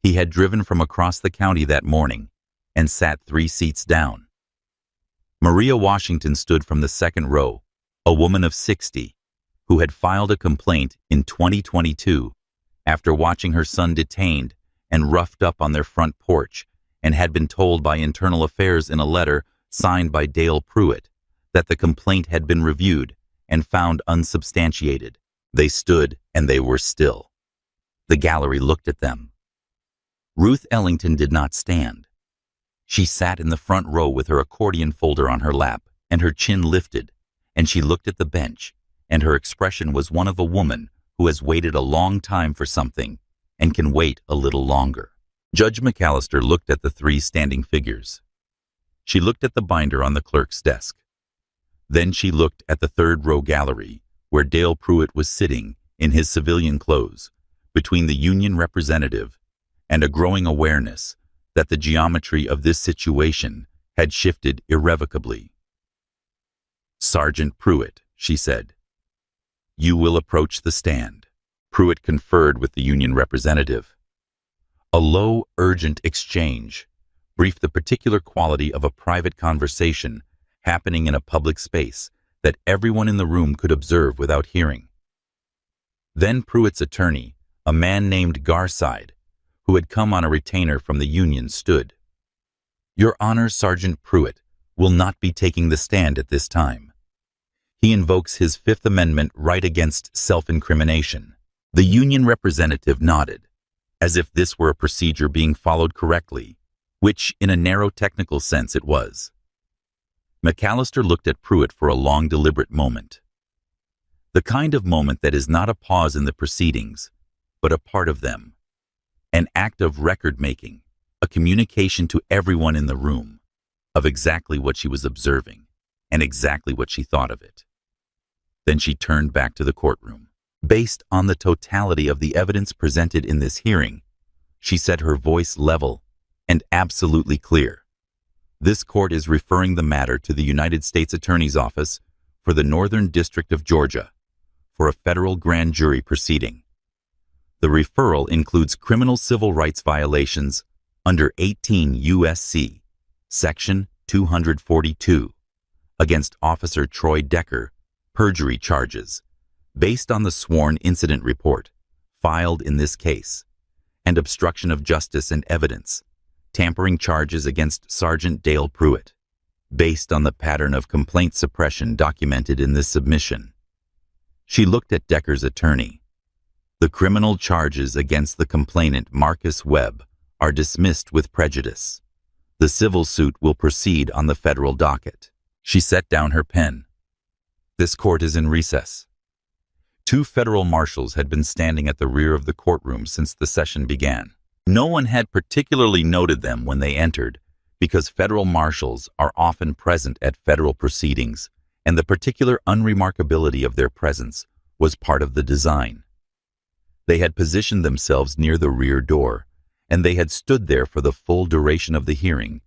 S1: He had driven from across the county that morning and sat 3 seats down. Maria Washington stood from the 2nd row, a woman of 60, who had filed a complaint in 2022 after watching her son detained and roughed up on their front porch, and had been told by Internal Affairs in a letter signed by Dale Pruitt that the complaint had been reviewed and found unsubstantiated. They stood and they were still. The gallery looked at them. Ruth Ellington did not stand. She sat in the front row with her accordion folder on her lap and her chin lifted, and she looked at the bench, and her expression was one of a woman who has waited a long time for something and can wait a little longer. Judge McAllister looked at the 3 standing figures. She looked at the binder on the clerk's desk. Then she looked at the 3rd row gallery, where Dale Pruitt was sitting in his civilian clothes, between the union representative and a growing awareness that the geometry of this situation had shifted irrevocably. Sergeant Pruitt, she said, you will approach the stand. Pruitt conferred with the union representative. A low, urgent exchange briefed the particular quality of a private conversation happening in a public space that everyone in the room could observe without hearing. Then Pruitt's attorney, a man named Garside, who had come on a retainer from the union, stood. Your Honor, Sergeant Pruitt will not be taking the stand at this time. He invokes his 5th Amendment right against self-incrimination. The union representative nodded, as if this were a procedure being followed correctly, which in a narrow technical sense it was. McAllister looked at Pruitt for a long, deliberate moment. The kind of moment that is not a pause in the proceedings, but a part of them. An act of record-making, a communication to everyone in the room of exactly what she was observing and exactly what she thought of it. Then she turned back to the courtroom. Based on the totality of the evidence presented in this hearing, she said, her voice level and absolutely clear. This court is referring the matter to the United States Attorney's Office for the Northern District of Georgia for a federal grand jury proceeding. The referral includes criminal civil rights violations under 18 U.S.C. Section 242 against Officer Troy Decker, perjury charges, based on the sworn incident report filed in this case, and obstruction of justice and evidence, tampering charges against Sergeant Dale Pruitt, based on the pattern of complaint suppression documented in this submission. She looked at Decker's attorney. The criminal charges against the complainant, Marcus Webb, are dismissed with prejudice. The civil suit will proceed on the federal docket. She set down her pen. This court is in recess. 2 federal marshals had been standing at the rear of the courtroom since the session began. No one had particularly noted them when they entered, because federal marshals are often present at federal proceedings, and the particular unremarkability of their presence was part of the design. They had positioned themselves near the rear door, and they had stood there for the full duration of the hearing,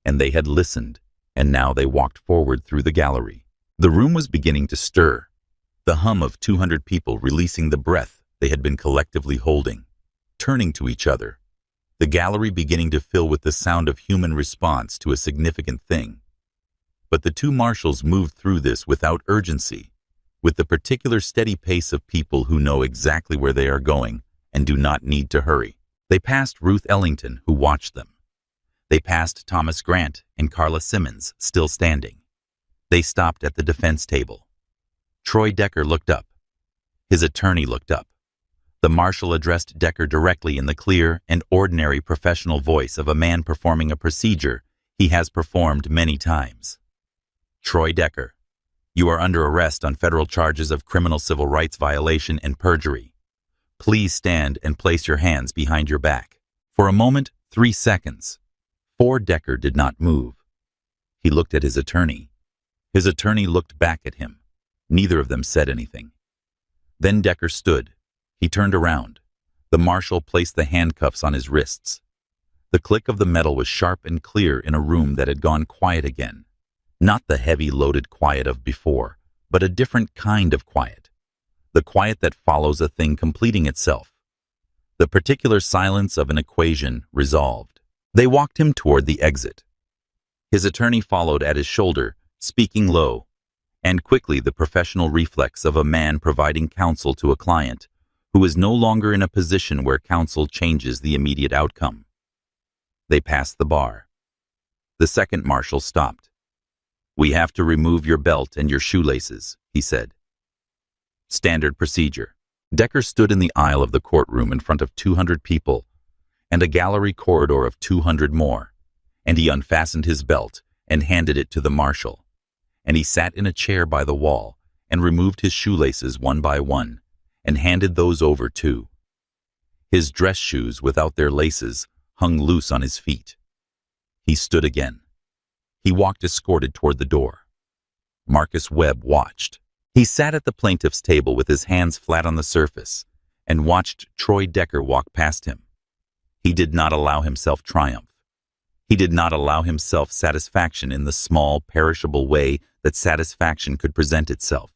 S1: and they had listened, and now they walked forward through the gallery. The room was beginning to stir, the hum of 200 people releasing the breath they had been collectively holding, turning to each other, the gallery beginning to fill with the sound of human response to a significant thing. But the 2 marshals moved through this without urgency, with the particular steady pace of people who know exactly where they are going and do not need to hurry. They passed Ruth Ellington, who watched them. They passed Thomas Grant and Carla Simmons, still standing. They stopped at the defense table. Troy Decker looked up. His attorney looked up. The marshal addressed Decker directly in the clear and ordinary professional voice of a man performing a procedure he has performed many times. Troy Decker, you are under arrest on federal charges of criminal civil rights violation and perjury. Please stand and place your hands behind your back. For a moment, 3 seconds. Decker did not move. He looked at his attorney. His attorney looked back at him. Neither of them said anything. Then Decker stood. He turned around. The marshal placed the handcuffs on his wrists. The click of the metal was sharp and clear in a room that had gone quiet again. Not the heavy, loaded quiet of before, but a different kind of quiet. The quiet that follows a thing completing itself. The particular silence of an equation resolved. They walked him toward the exit. His attorney followed at his shoulder, speaking low, and quickly, the professional reflex of a man providing counsel to a client who is no longer in a position where counsel changes the immediate outcome. They passed the bar. The second marshal stopped. "We have to remove your belt and your shoelaces," he said. Standard procedure. Decker stood in the aisle of the courtroom in front of 200 people and a gallery corridor of 200 more, and he unfastened his belt and handed it to the marshal, and he sat in a chair by the wall and removed his shoelaces one by one and handed those over too. His dress shoes without their laces hung loose on his feet. He stood again. He walked escorted toward the door. Marcus Webb watched. He sat at the plaintiff's table with his hands flat on the surface and watched Troy Decker walk past him. He did not allow himself triumph. He did not allow himself satisfaction in the small, perishable way that satisfaction could present itself.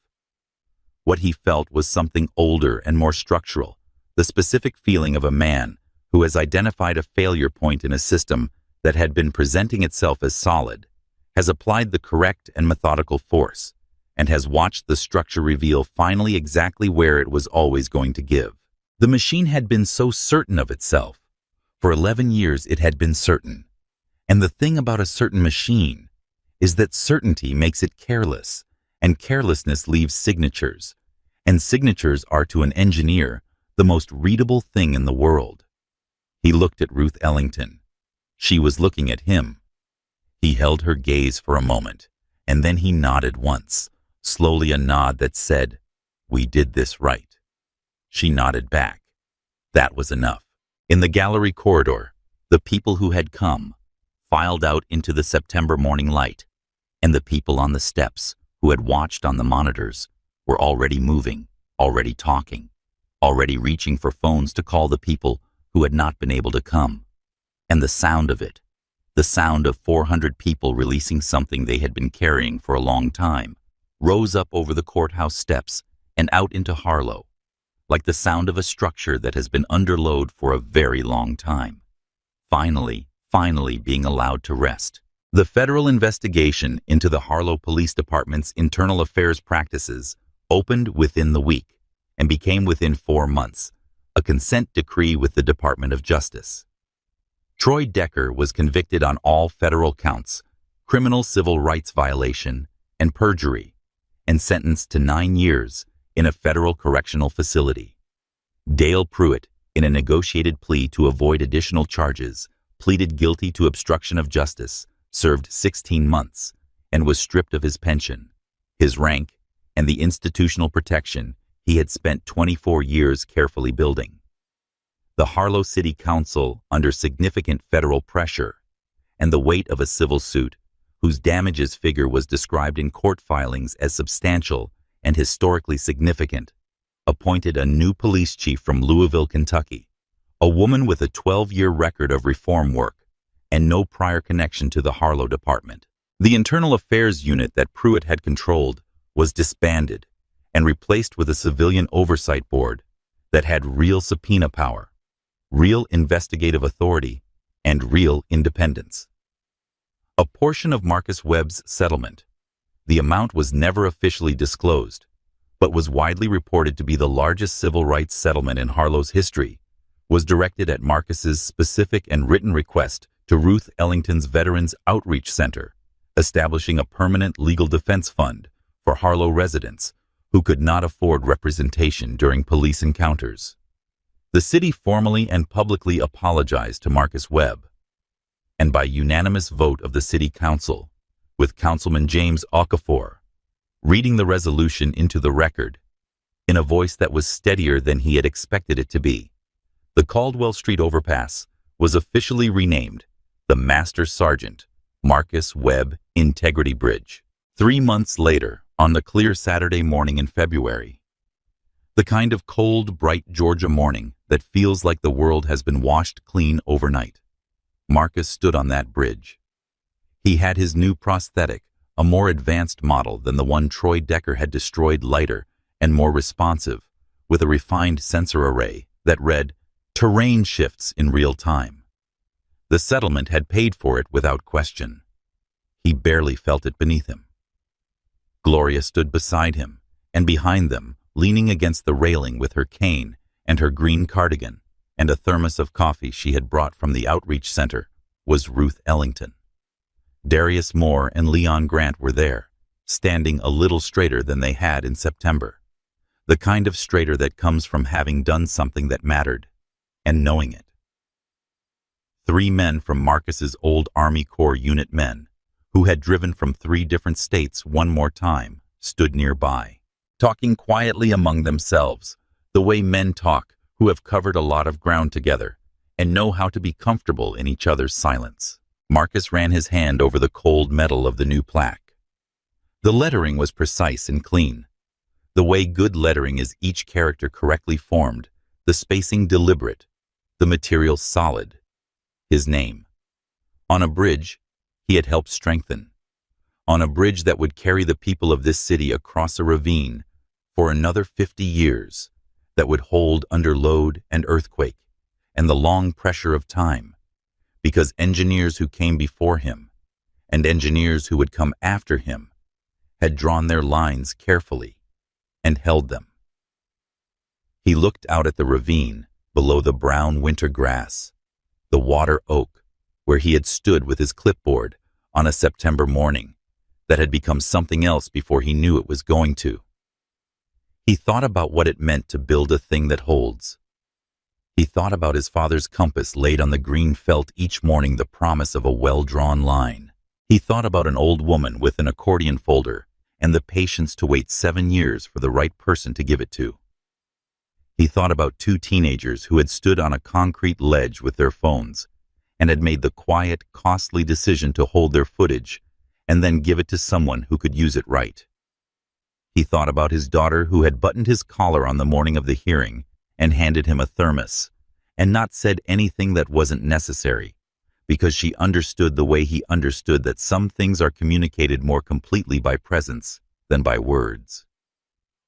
S1: What he felt was something older and more structural, the specific feeling of a man who has identified a failure point in a system that had been presenting itself as solid, has applied the correct and methodical force, and has watched the structure reveal finally exactly where it was always going to give. The machine had been so certain of itself. For 11 years it had been certain. And the thing about a certain machine is that certainty makes it careless, and carelessness leaves signatures, and signatures are to an engineer the most readable thing in the world. He looked at Ruth Ellington. She was looking at him. He held her gaze for a moment, And then he nodded once, slowly a nod that said, "We did this right." She nodded back. That was enough. In the gallery corridor, the people who had come filed out into the September morning light, and the people on the steps who had watched on the monitors were already moving, already talking, already reaching for phones to call the people who had not been able to come. And the sound of it, the sound of 400 people releasing something they had been carrying for a long time, rose up over the courthouse steps and out into Harlow, like the sound of a structure that has been under load for a very long time. Finally being allowed to rest. The federal investigation into the Harlow Police Department's internal affairs practices opened within the week and became within 4 months a consent decree with the Department of Justice. Troy Decker was convicted on all federal counts, criminal civil rights violation, and perjury, and sentenced to 9 years in a federal correctional facility. Dale Pruitt, in a negotiated plea to avoid additional charges, pleaded guilty to obstruction of justice, served 16 months, and was stripped of his pension, his rank, and the institutional protection he had spent 24 years carefully building. The Harlow City Council, under significant federal pressure and the weight of a civil suit, whose damages figure was described in court filings as substantial and historically significant, appointed a new police chief from Louisville, Kentucky, a woman with a 12-year record of reform work and no prior connection to the Harlow Department. The internal affairs unit that Pruitt had controlled was disbanded and replaced with a civilian oversight board that had real subpoena power, real investigative authority, and real independence. A portion of Marcus Webb's settlement, the amount was never officially disclosed, but was widely reported to be the largest civil rights settlement in Harlow's history, was directed at Marcus's specific and written request to Ruth Ellington's Veterans Outreach Center, establishing a permanent legal defense fund for Harlow residents who could not afford representation during police encounters. The city formally and publicly apologized to Marcus Webb, and by unanimous vote of the city council, with Councilman James Okafor reading the resolution into the record in a voice that was steadier than he had expected it to be, the Caldwell Street overpass was officially renamed the Master Sergeant Marcus Webb Integrity Bridge. 3 months later, on the clear Saturday morning in February, the kind of cold, bright Georgia morning that feels like the world has been washed clean overnight, Marcus stood on that bridge. He had his new prosthetic, a more advanced model than the one Troy Decker had destroyed, lighter and more responsive, with a refined sensor array that read, "Terrain shifts in real time." The settlement had paid for it without question. He barely felt it beneath him. Gloria stood beside him, and behind them, leaning against the railing with her cane and her green cardigan and a thermos of coffee she had brought from the outreach center, was Ruth Ellington. Darius Moore and Leon Grant were there, standing a little straighter than they had in September, the kind of straighter that comes from having done something that mattered, and knowing it. 3 men from Marcus's old Army Corps unit men, who had driven from 3 different states one more time, stood nearby, talking quietly among themselves, the way men talk who have covered a lot of ground together and know how to be comfortable in each other's silence. Marcus ran his hand over the cold metal of the new plaque. The lettering was precise and clean. The way good lettering is, each character correctly formed, the spacing deliberate, the material solid. His name. On a bridge he had helped strengthen. On a bridge that would carry the people of this city across a ravine for another 50 years, that would hold under load and earthquake and the long pressure of time, because engineers who came before him and engineers who would come after him had drawn their lines carefully and held them. He looked out at the ravine below the brown winter grass, the water oak, where he had stood with his clipboard on a September morning that had become something else before he knew it was going to. He thought about what it meant to build a thing that holds. He thought about his father's compass laid on the green felt each morning, the promise of a well-drawn line. He thought about an old woman with an accordion folder and the patience to wait 7 years for the right person to give it to. He thought about 2 teenagers who had stood on a concrete ledge with their phones and had made the quiet, costly decision to hold their footage and then give it to someone who could use it right. He thought about his daughter who had buttoned his collar on the morning of the hearing and handed him a thermos, and not said anything that wasn't necessary, because she understood the way he understood that some things are communicated more completely by presence than by words.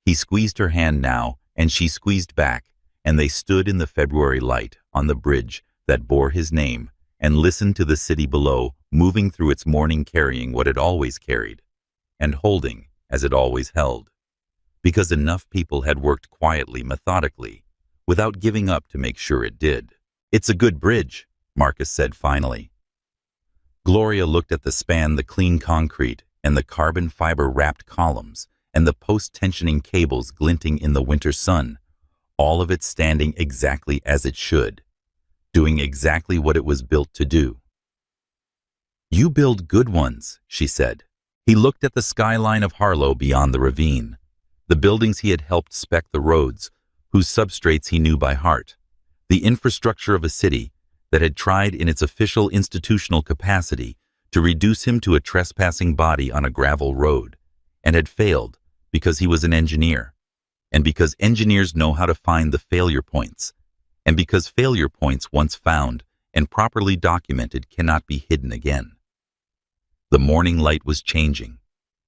S1: He squeezed her hand now, and she squeezed back, and they stood in the February light on the bridge that bore his name and listened to the city below moving through its morning, carrying what it always carried and holding as it always held, because enough people had worked quietly, methodically, without giving up to make sure it did. "It's a good bridge," Marcus said finally. Gloria looked at the span, the clean concrete, and the carbon fiber-wrapped columns, and the post-tensioning cables glinting in the winter sun, all of it standing exactly as it should, doing exactly what it was built to do. "You build good ones," she said. He looked at the skyline of Harlow beyond the ravine, the buildings he had helped spec, the roads, whose substrates he knew by heart, the infrastructure of a city that had tried in its official institutional capacity to reduce him to a trespassing body on a gravel road, and had failed because he was an engineer, and because engineers know how to find the failure points, and because failure points once found and properly documented cannot be hidden again. The morning light was changing,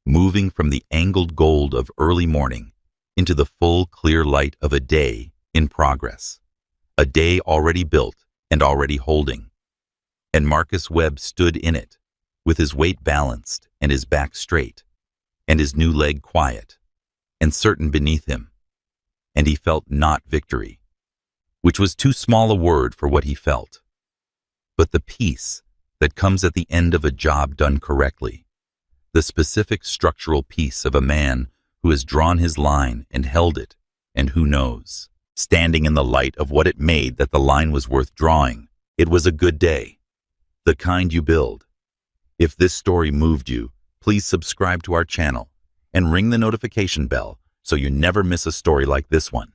S1: moving from the angled gold of early morning into the full, clear light of a day in progress, a day already built and already holding. And Marcus Webb stood in it, with his weight balanced and his back straight, and his new leg quiet and certain beneath him. And he felt not victory, which was too small a word for what he felt, but the peace that comes at the end of a job done correctly, the specific structural peace of a man who has drawn his line and held it, and who knows, standing in the light of what it made, that the line was worth drawing. It was a good day, the kind you build. If this story moved you, please subscribe to our channel and ring the notification bell so you never miss a story like this one.